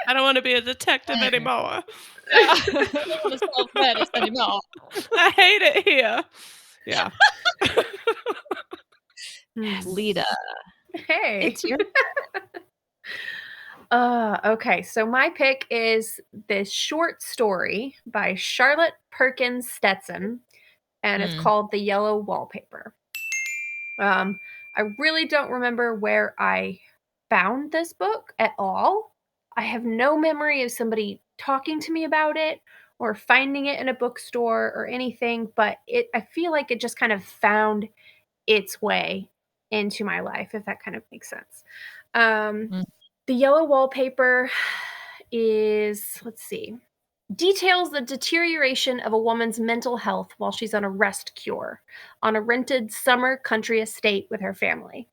I don't want to be a detective anymore. I don't want to solve murders anymore. I hate it here. Yeah. Lita, Hey. it's your Okay, so my pick is this short story by Charlotte Perkins Stetson, and it's called The Yellow Wallpaper. I really don't remember where I found this book at all. I have no memory of somebody talking to me about it or finding it in a bookstore or anything, but I feel like it just kind of found its way into my life, if that kind of makes sense. The Yellow Wallpaper is, let's see, details the deterioration of a woman's mental health while she's on a rest cure on a rented summer country estate with her family.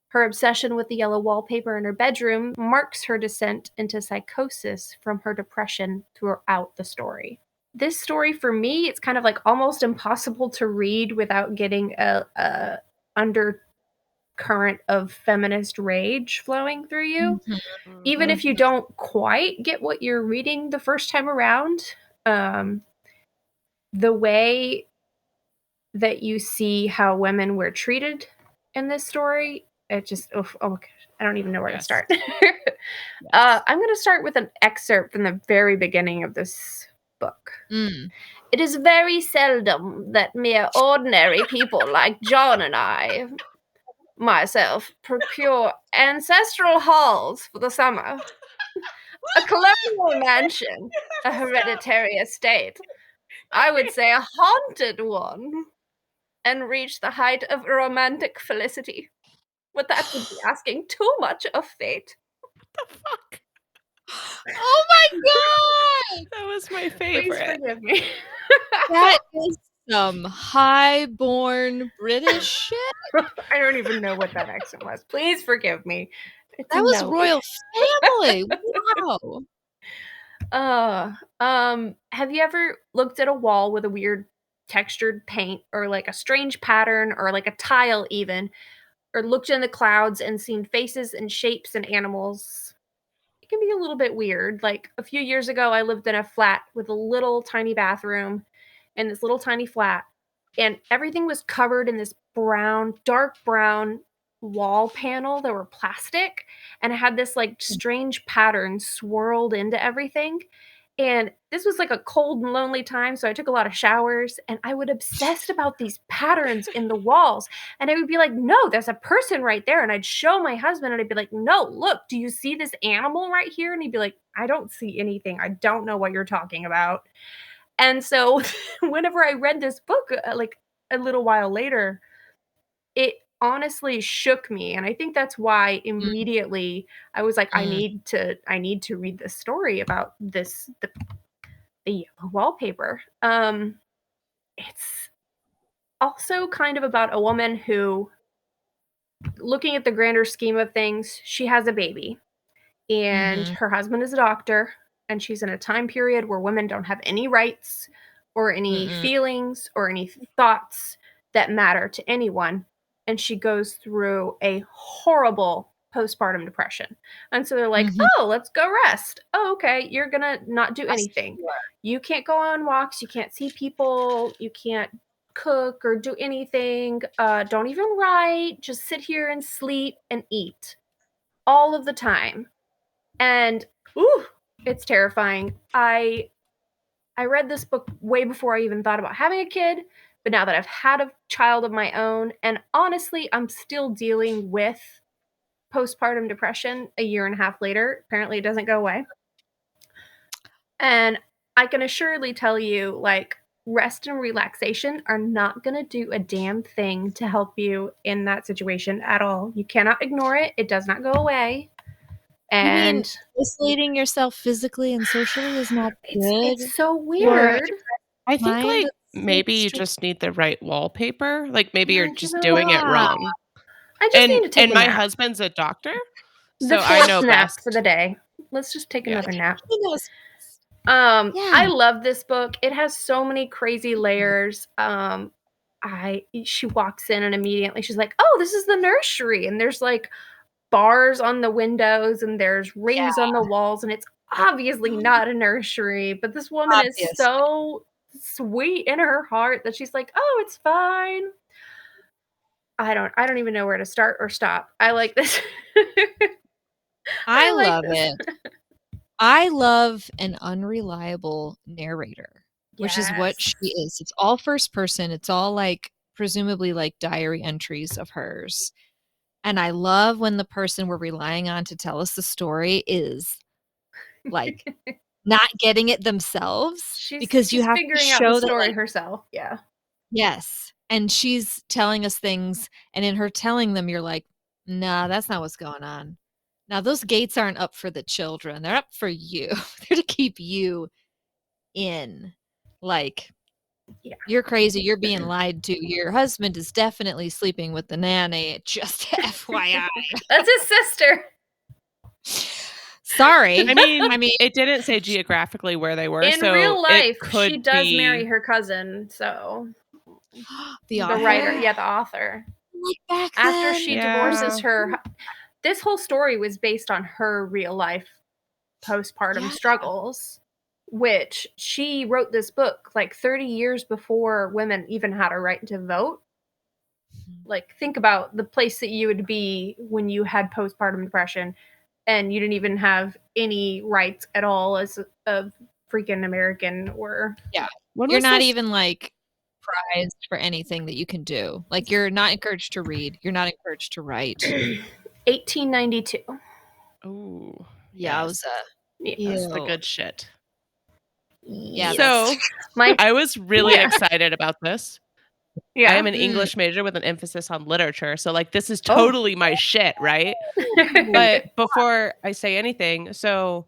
Her obsession with the yellow wallpaper in her bedroom marks her descent into psychosis from her depression throughout the story. This story, for me, it's kind of like almost impossible to read without getting a undercurrent of feminist rage flowing through you. Even if you don't quite get what you're reading the first time around, the way that you see how women were treated in this story, it just, oh my gosh, I don't even know where to start. I'm going to start with an excerpt from the very beginning of this book. It is very seldom that mere ordinary people like John and I, myself, procure ancestral halls for the summer. A colonial mansion, a hereditary estate, I would say a haunted one, and reach the height of romantic felicity. But that would be asking too much of fate. What the fuck? Oh my god! That was my Please favorite. forgive me. That is some highborn British shit. I don't even know what that accent was. Please forgive me. It's That a was no. royal family. Wow. Have you ever looked at a wall with a weird textured paint or like a strange pattern or like a tile even, or looked in the clouds and seen faces and shapes and animals? It can be a little bit weird. Like a few years ago, I lived in a flat with a little tiny bathroom in this little tiny flat, and everything was covered in this brown, dark brown wall panel that were plastic, and it had this like strange pattern swirled into everything. And this was like a cold and lonely time, so I took a lot of showers, and I would obsess about these patterns in the walls. And I would be like, no, there's a person right there. And I'd show my husband, and I'd be like, no, look, do you see this animal right here? And he'd be like, I don't see anything. I don't know what you're talking about. And so whenever I read this book, like a little while later, it honestly shook me. And I think that's why immediately I was like, I need to read this story about this, the yellow wallpaper. It's also kind of about a woman who, looking at the grander scheme of things, she has a baby and her husband is a doctor, and she's in a time period where women don't have any rights or any feelings or any thoughts that matter to anyone. And she goes through a horrible postpartum depression. And so they're like, oh, let's go rest. Oh, okay. You're going to not do anything. You can't go on walks. You can't see people. You can't cook or do anything. Don't even write. Just sit here and sleep and eat all of the time. And it's terrifying. I read this book way before I even thought about having a kid, but now that I've had a child of my own, and honestly, I'm still dealing with postpartum depression a year and a half later. Apparently, it doesn't go away. And I can assuredly tell you, like, rest and relaxation are not going to do a damn thing to help you in that situation at all. You cannot ignore it. It does not go away. And isolating yourself physically and socially is not good. It's so weird. I think Mind like maybe you extra- just need the right wallpaper. Like maybe you're just know doing it what? wrong. I just need to take And a my nap. husband's a doctor, The so I know fourth nap best. for the day. Let's just take Yeah. another nap. He knows. I love this book. It has so many crazy layers. She walks in and immediately she's like, "Oh, this is the nursery," and there's like bars on the windows and there's rings on the walls, and it's obviously not a nursery, but this woman is so sweet in her heart that she's like, "Oh, it's fine." I don't even know where to start or stop. I like this. I like love this. it. I love an unreliable narrator, which is what she is. It's all first person. It's all like presumably like diary entries of hers. And I love when the person we're relying on to tell us the story is like not getting it themselves, because you have to figuring show out the that, story like, herself. Yeah. yes. And she's telling us things, and in her telling them, you're like, nah, that's not what's going on. Now, those gates aren't up for the children. They're up for you. They're to keep you in. Like, you're crazy. You're being lied to. Your husband is definitely sleeping with the nanny. Just FYI. That's his sister. Sorry. I mean, it didn't say geographically where they were. In so real life, she does marry her cousin. So the writer, the author. Like back after then. she divorces her, this whole story was based on her real life postpartum struggles, which she wrote this book like 30 years before women even had a right to vote. Like, think about the place that you would be when you had postpartum depression and you didn't even have any rights at all as a freaking American. Or you're not even like prized for anything that you can do. Like, you're not encouraged to read. You're not encouraged to write. 1892. Oh, yowza. That's the good shit. Yeah. So I was really excited about this. I am an English major with an emphasis on literature. So like, this is totally my shit, right? But before I say anything, so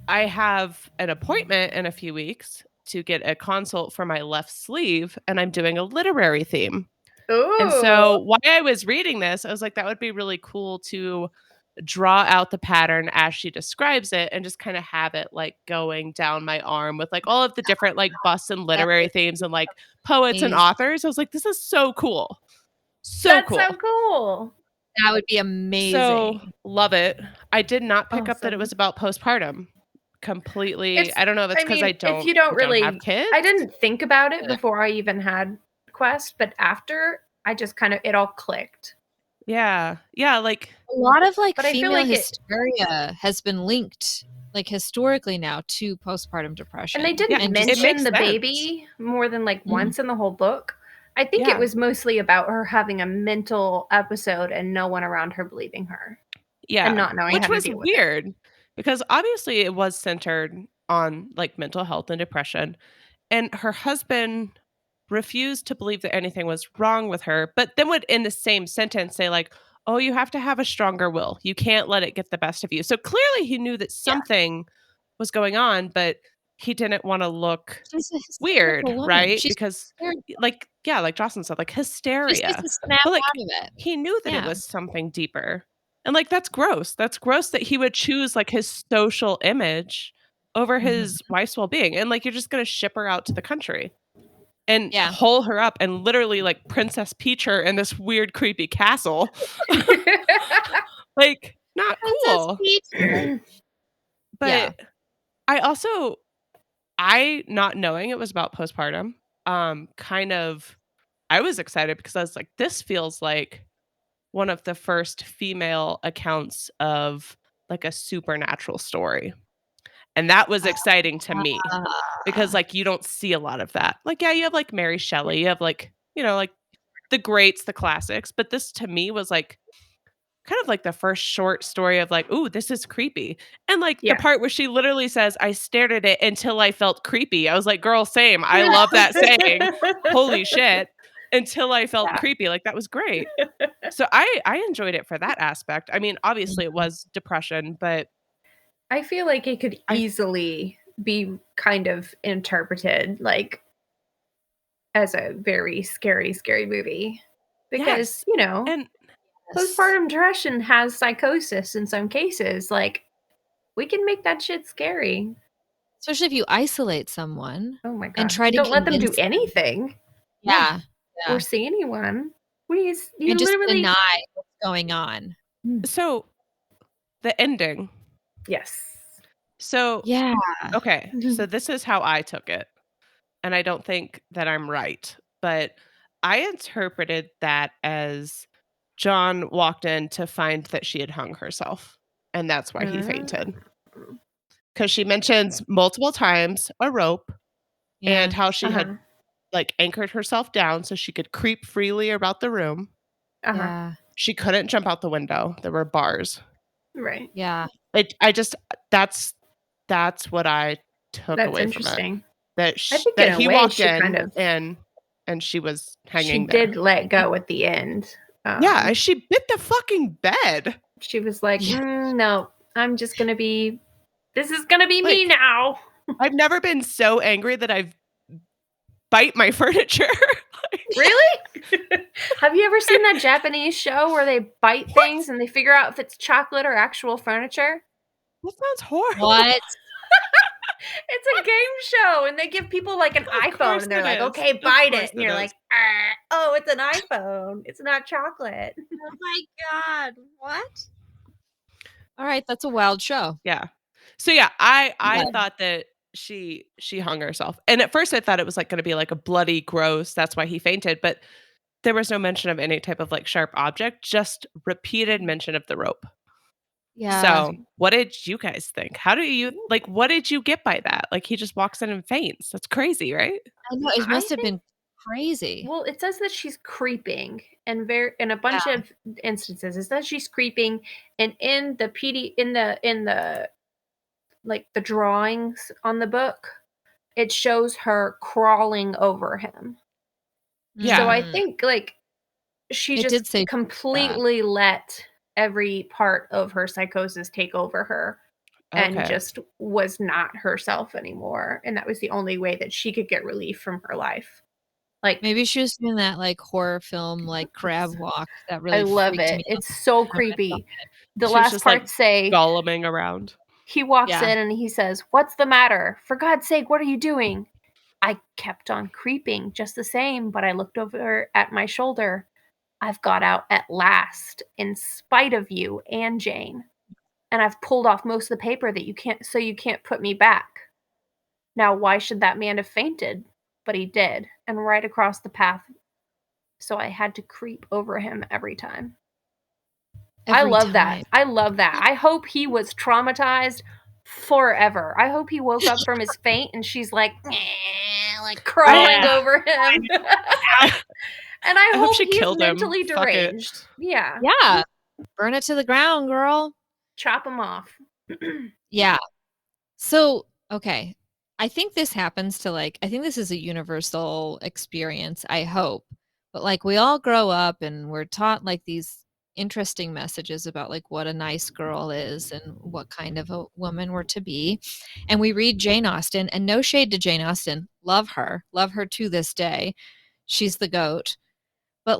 I have an appointment in a few weeks to get a consult for my left sleeve, and I'm doing a literary theme. Ooh. And so while I was reading this, I was like, that would be really cool to draw out the pattern as she describes it and just kind of have it like going down my arm with like all of the different like busts and literary themes and like poets and authors. I was like, this is so cool. That's so cool. That would be amazing. So love it. I did not pick up that it was about postpartum. Completely. I don't know if it's because I don't. If you don't really have kids. I didn't think about it before I even had Quest, but after I just kind of it all clicked. Yeah, like a lot of like but I female feel like hysteria has been linked like historically now to postpartum depression. And they didn't mention the baby more than like once in the whole book. I think it was mostly about her having a mental episode and no one around her believing her. Yeah, and not knowing which how to was deal with weird because obviously it was centered on like mental health and depression, and her husband refused to believe that anything was wrong with her, but then would in the same sentence say like, oh, you have to have a stronger will. You can't let it get the best of you. So clearly he knew that something was going on, but he didn't want to look weird, right? Because like Jocelyn said, like hysteria. But like he knew that it was something deeper. And like that's gross. That's gross that he would choose like his social image over his wife's well-being. And like you're just gonna ship her out to the country and hole her up and literally like Princess Peach her in this weird, creepy castle. Like, not cool. But I not knowing it was about postpartum, I was excited because I was like, this feels like one of the first female accounts of like a supernatural story. And that was exciting to me because like you don't see a lot of that. Like, yeah, you have like Mary Shelley, you have like, you know, like the greats, the classics. But this to me was like kind of like the first short story of like, ooh, this is creepy. And like Yeah. the part where she literally says, I stared at it until I felt creepy. I was like, girl, same. I love that saying. Holy shit. Until I felt creepy. Like that was great. So I enjoyed it for that aspect. I mean, obviously it was depression, but I feel like it could easily be kind of interpreted like as a very scary, scary movie. Because, you know, and postpartum depression has psychosis in some cases. Like, we can make that shit scary. Especially if you isolate someone. Oh my god. And try to don't let them do convince them. anything. Yeah. Or see anyone. You And just literally deny what's going on. so the ending. Yes. So Yeah. okay. So this is how I took it. And I don't think that I'm right, but I interpreted that as John walked in to find that she had hung herself. And that's why he fainted. Because she mentions multiple times a rope and how she had like anchored herself down so she could creep freely about the room. Yeah. She couldn't jump out the window. There were bars. Right. Yeah. I just that's what I took That's away interesting. from it. That I think that in a he way walked she in kind of and she was hanging she there. did let go at the end. Yeah, she bit the fucking bed. She was like, no, I'm just gonna be. This is gonna be me now. I've never been so angry that I've bite my furniture. Really? Have you ever seen that Japanese show where they bite things and they figure out if it's chocolate or actual furniture? That sounds horrible. What? It's a game show, and they give people like an iPhone, and they're like, "Okay, bite it," and you're like, "Oh, it's an iPhone. It's not chocolate." Oh my god! What? All right, that's a wild show. Yeah. So yeah, I thought that she hung herself, and at first I thought it was like going to be like a bloody, gross. That's why he fainted, but there was no mention of any type of like sharp object, just repeated mention of the rope. Yeah. So, what did you guys think? How do you like? What did you get by that? Like, he just walks in and faints. That's crazy, right? I know it must have been crazy. Well, it says that she's creeping, and in a bunch of instances, it says she's creeping, and in the in the like the drawings on the book, it shows her crawling over him. Yeah. So I think like she just completely let every part of her psychosis take over her and just was not herself anymore. And that was the only way that she could get relief from her life. Like maybe she was doing that like horror film, like crab walk. That really I love it. It's so creepy. The last part say goleming around. He walks in and he says, "What's the matter? For God's sake, what are you doing?" I kept on creeping just the same, but I looked over at my shoulder. I've got out at last, in spite of you and Jane. And I've pulled off most of the paper that you can't put me back. Now, why should that man have fainted? But he did, and right across the path. So I had to creep over him every time. I love that. I love that. I hope he was traumatized forever. I hope he woke up from his faint and she's like crawling over him. And I hope she he's killed mentally him. deranged. Yeah. Yeah. Burn it to the ground, girl. Chop him off. Yeah. So, okay. I think this happens to I think this is a universal experience, I hope. But we all grow up and we're taught these interesting messages about what a nice girl is and what kind of a woman we're to be. And we read Jane Austen, and no shade to Jane Austen. Love her to this day. She's the GOAT. But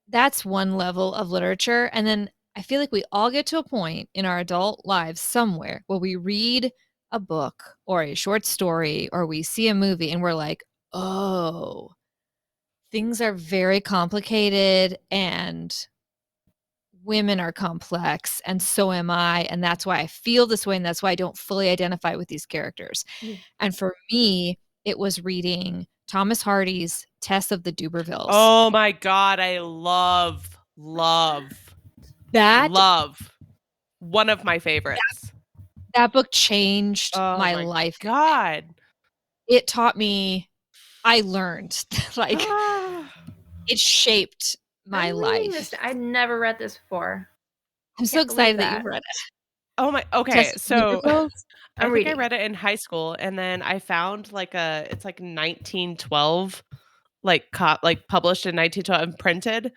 that's one level of literature. And then I feel like we all get to a point in our adult lives somewhere where we read a book or a short story or we see a movie and we're like, oh, things are very complicated and women are complex and so am I. And that's why I feel this way. And that's why I don't fully identify with these characters. And for me, it was reading Thomas Hardy's Tess of the D'Urbervilles. Oh my God. I love that. One of my favorites. That book changed my life. God. It taught me, I learned, it shaped my life. I'd never read this before. I'm so Can't believe excited that you've read it. Oh my. Okay, Tessa, can you so read those? I I'm think I reading. read it in high school, and then I found it's like 1912, like published in 1912 and printed,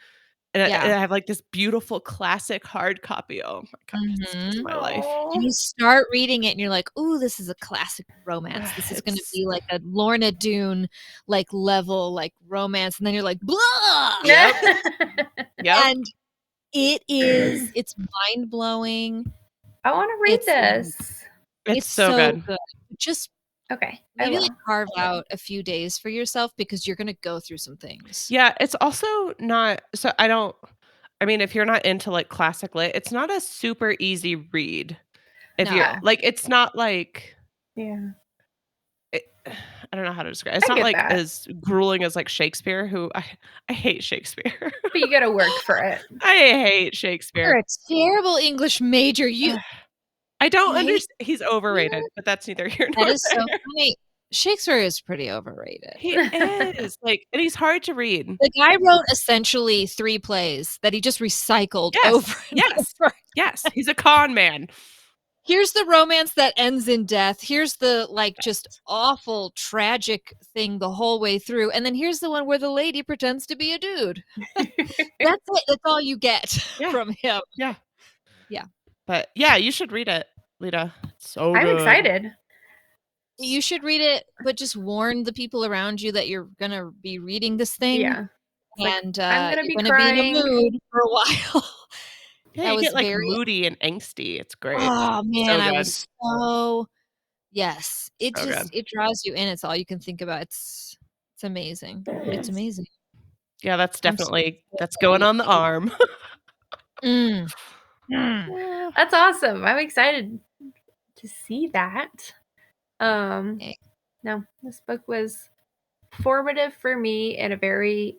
and I Yeah. have like this beautiful classic hard copy. Oh my god, it's Mhm. my life. And you start reading it and you're like, "Ooh, this is a classic romance. This is gonna It's be like a Lorna Doone like level like romance." And then you're like, "Blah!" Yep. Yep. And it's mind-blowing. I want to read It's this. It's so good. Just Okay. maybe I like will. carve out a few days for yourself because you're gonna go through some things. Yeah, it's also not so I mean, if you're not into like classic lit, it's not a super easy read. If you're No. like, it's not like Yeah. I don't know how to describe it. It's I not get like that. as grueling as like Shakespeare, who I hate Shakespeare. But you got to work for it. I hate You're Shakespeare. a terrible English major. I don't You hate understand. He's overrated, but that's neither here nor That is so there. funny. Shakespeare is pretty overrated. He is and he's hard to read. The guy wrote essentially 3 plays that he just recycled over and over. Yes, he's a con man. Here's the romance that ends in death. Here's the just awful, tragic thing the whole way through. And then here's the one where the lady pretends to be a dude. That's it. That's all you get from him. Yeah. Yeah. But yeah, you should read it, Lita. It's so I'm good. excited. You should read it, but just warn the people around you that you're going to be reading this thing. Yeah. And I'm gonna be you're gonna crying. be in a mood for a while. Yeah, That you was get like very moody and angsty. It's great. Oh man, So I good. was so yes. It So just good. it draws you in. It's all you can think about. It's amazing. It's amazing. Yeah, that's I'm so definitely excited that's going on the arm. Mm. That's awesome. I'm excited to see that. Okay. No, this book was formative for me in a very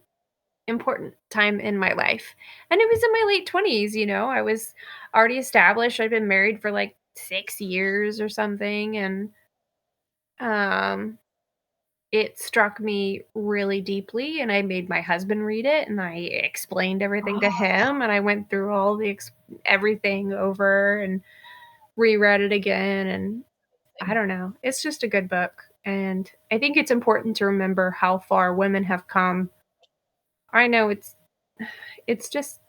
important time in my life. And it was in my late 20s, you know. I was already established. I'd been married for like 6 years or something, and it struck me really deeply, and I made my husband read it, and I explained everything to him, and I went through all the everything over and reread it again, and I don't know. It's just a good book, and I think it's important to remember how far women have come. I know it's just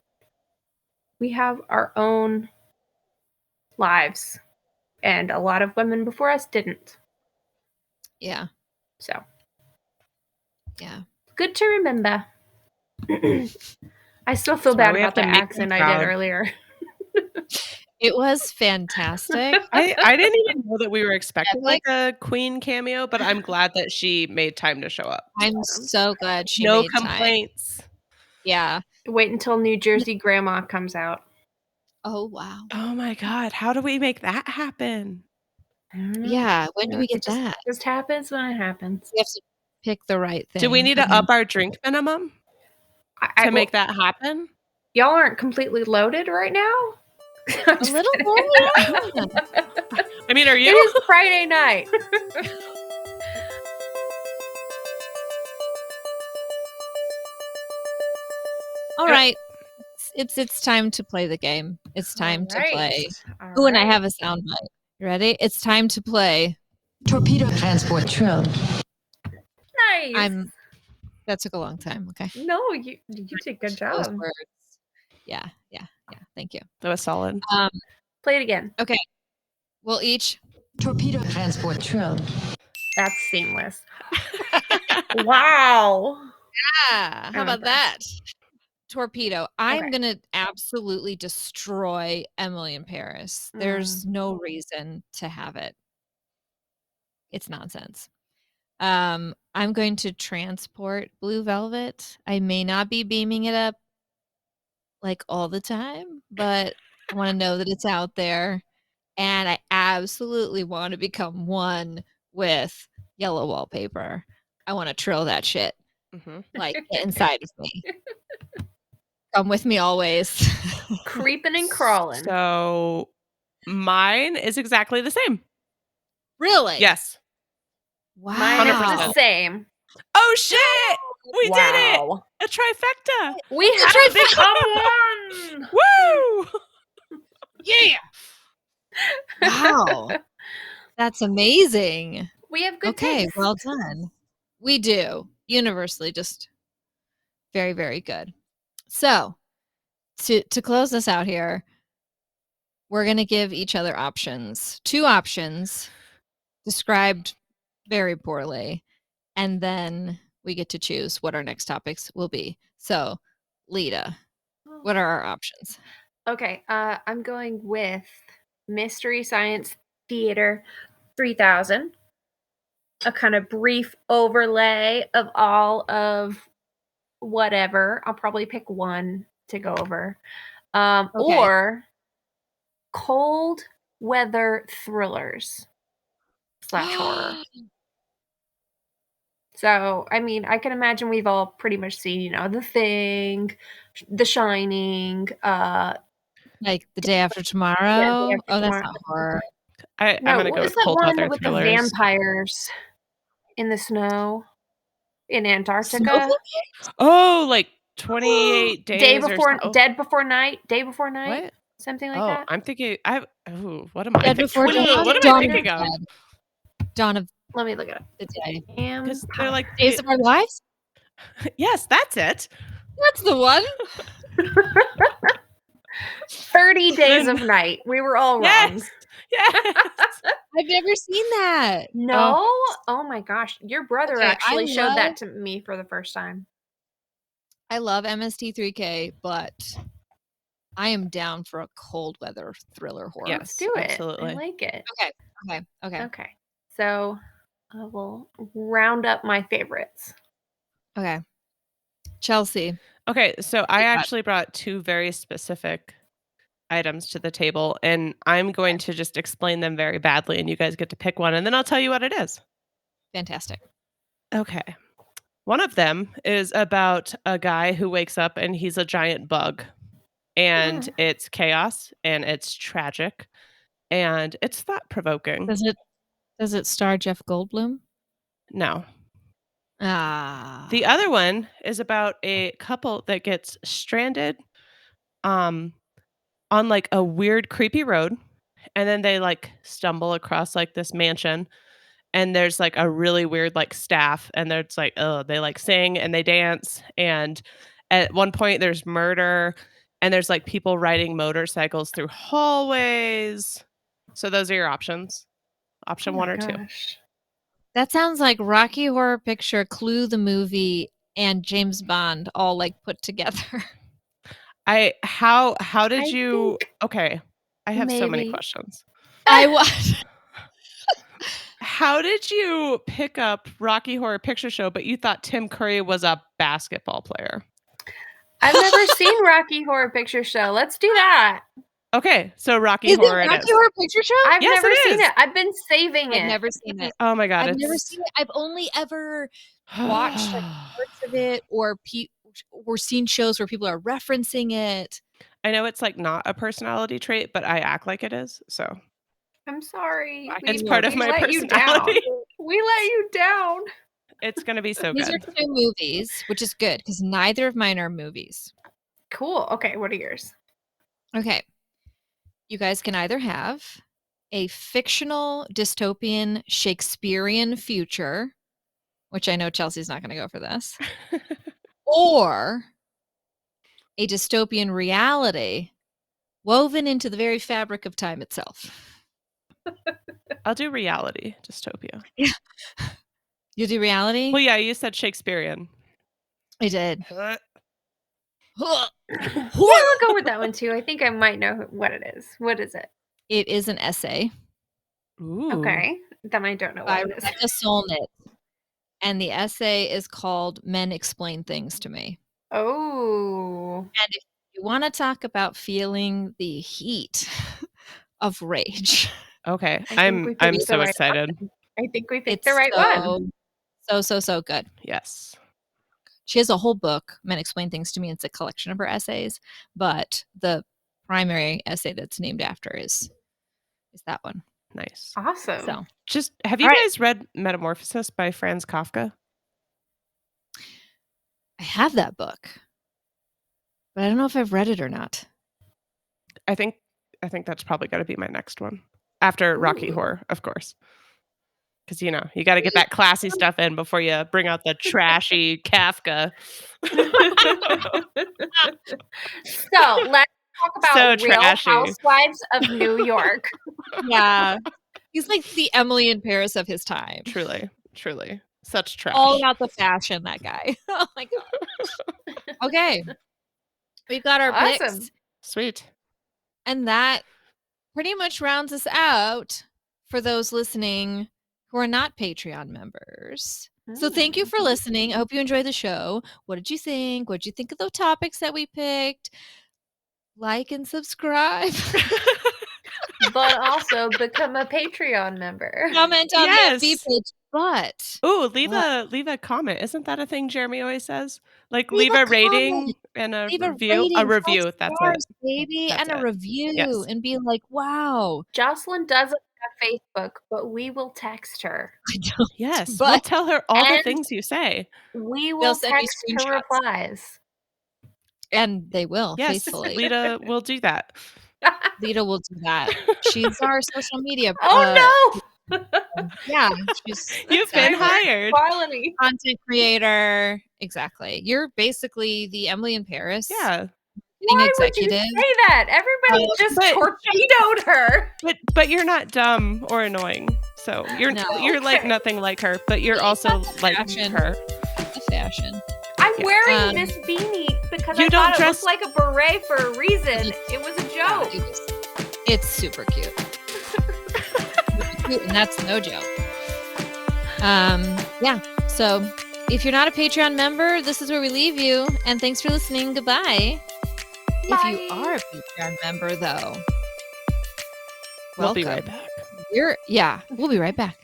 we have our own lives, and a lot of women before us didn't. Yeah. So, Yeah. good to remember. I still feel bad about the accent I did earlier. It was fantastic. I didn't even know that we were expecting like a queen cameo, but I'm glad that she made time to show up. I'm so glad she No made time. complaints. Yeah. Wait until New Jersey Grandma comes out. Oh wow. Oh my god, how do we make that happen? Yeah. When do we get that? It just happens when it happens. We have to pick the right thing. Do we need to up our drink minimum to make that happen? Y'all aren't completely loaded right now? A little more? I mean, are you? It is Friday night. All right. It's time to play the game. It's time to play. Ooh, and I have a soundbite. You ready? It's time to play Torpedo transport Trill. Nice. That took a long time. Okay. No, you did a good Those job. words. Yeah. Thank you. That was solid. Play it again. Okay. We'll each Torpedo transport Trill. That's seamless. Wow. Yeah. How about that? Torpedo. I'm going to absolutely destroy Emily in Paris. There's no reason to have it. It's nonsense. I'm going to transport Blue Velvet. I may not be beaming it up like all the time, but I want to know that it's out there. And I absolutely want to become one with Yellow Wallpaper. I want to trill that shit. Like inside of me. Come with me always. Creeping and crawling. So mine is exactly the same. Really? Yes. Wow. Mine is the same. Oh shit! We did it! A trifecta! We have become one! Woo! Yeah. Wow. That's amazing. We have good Okay, taste. well done. We do. Universally, just very, very good. So, to close this out here, we're going to give each other options. 2 options described very poorly, and then we get to choose what our next topics will be. So, Lita, what are our options? Okay, I'm going with Mystery Science Theater 3000. A kind of brief overlay of all of whatever. I'll probably pick one to go over. Okay. Or cold weather thrillers / horror. So, I mean, I can imagine we've all pretty much seen, you know, The Thing, The Shining, Like The Day After Tomorrow? Day After That's Tomorrow. not horror. I'm No, gonna what go was with that cold one weather with the thrillers. vampires in the snow in Antarctica? Snowflake? Oh, like 28 days Day or before, so. Dead Before Night, Day Before Night, What? something like Oh, that. I'm thinking. What am I Dead thinking? Before What Dawn? am I Dawn of thinking the of? Dead. Dawn of Let me look it up. the Day. Because they're like Days of Our Lives? yes, that's it. That's the one. 30 Days of Night. We were all wrong. Yes, yes. I've never seen that. No? Oh my gosh. Your brother Okay, actually I showed that love- to me for the first time. I love MST3K, but I am down for a cold weather thriller horror. Yes, Let's do it. absolutely. I like it. Okay. Okay. So I will round up my favorites. Okay. Chelsea. Okay, so I got? actually brought 2 very specific items to the table, and I'm going to just explain them very badly, and you guys get to pick one, and then I'll tell you what it is. Fantastic. Okay. One of them is about a guy who wakes up and he's a giant bug, and it's chaos, and it's tragic, and it's thought-provoking. Does it star Jeff Goldblum? No. Ah. The other one is about a couple that gets stranded on like a weird creepy road, and then they like stumble across like this mansion, and there's like a really weird like staff, and there's like they like sing and they dance, and at one point there's murder, and there's like people riding motorcycles through hallways. So those are your options. Option 1 or 2. That sounds like Rocky Horror Picture, Clue the movie, and James Bond all like put together. How did you okay, I have so many maybe. questions. I watched. How did you pick up Rocky Horror Picture Show, but you thought Tim Curry was a basketball player? I've never seen Rocky Horror Picture Show. Let's do that. Okay, so Rocky Is Horror it it Rocky is. Horror Picture Show? I've Yes, never it seen is. it. I've been saving it. I've never seen it. Oh my god, I've never seen it. I've only ever watched like parts of it, or seen shows where people are referencing it. I know it's like not a personality trait, but I act like it is. So I'm sorry. it's part of my let you down. personality. We let you down. It's gonna be so These good. are 2 movies, which is good because neither of mine are movies. Cool. Okay, what are yours? Okay. You guys can either have a fictional dystopian Shakespearean future, which I know Chelsea's not going to go for this, or a dystopian reality woven into the very fabric of time itself. I'll do reality dystopia. You do reality? Well, yeah, you said Shakespearean. I did. Yeah, we'll go with that one too. I think I might know what it is. What is it? It is an essay Ooh. Okay. Then I don't know by what it is. Rebecca Solnit, and the essay is called Men Explain Things to Me. Oh. And if you want to talk about feeling the heat of rage, Okay. I think we I'm picked the so right excited. one. I think we picked it's the right one. so good. Yes. She has a whole book, Men Explain Things to Me. It's a collection of her essays, but the primary essay that's named after is that one. Nice. Awesome. So, Just have you All right. guys read Metamorphosis by Franz Kafka? I have that book, but I don't know if I've read it or not. I think I think that's probably got to be my next one after Rocky Ooh. Horror, of course. Because, you got to get that classy stuff in before you bring out the trashy Kafka. So let's talk about So Real trashy. Housewives of New York. Yeah. He's like the Emily in Paris of his time. Truly. Such trash. All about the fashion, that guy. Oh my god. Okay. We've got our Awesome. picks. Sweet. And that pretty much rounds us out for those listening who are not Patreon members. So thank you for listening. I hope you enjoyed the show. What did you think? What did you think of the topics that we picked? Like and subscribe. But also become a Patreon member. Comment on Yes. the FB page. But Ooh, leave a comment. Isn't that a thing Jeremy always says? Like Leave leave a a rating comment. and a leave review. a A rating, review. 5 That's stars, it. baby, That's and a it. review, Yes. and be like, wow. Jocelyn doesn't have Facebook, but we will text her. I don't. Yes. But We'll tell her all the And- things you say. We They'll will send you text her screenshots. replies. And they will, Yes. faithfully. Lita will do that. Lita will do that. She's our social media. Oh no! Yeah, she's You've been hired. Quality. content creator. Exactly. You're basically the Emily in Paris. Yeah. Why would you executive. say that? Everybody just but- torpedoed her. But you're not dumb or annoying. So you're No. like Okay. nothing like her, but you're It's also not the like fashion. her. The fashion. I'm Yeah. wearing this beanie because You I don't thought dress- it looked like a beret for a reason. It was a joke. It's super cute. Super cute, and that's no joke. Yeah. So if you're not a Patreon member, this is where we leave you. And thanks for listening. Goodbye. If you Bye. are a Patreon member, though, We'll be welcome. right back. We'll be right back.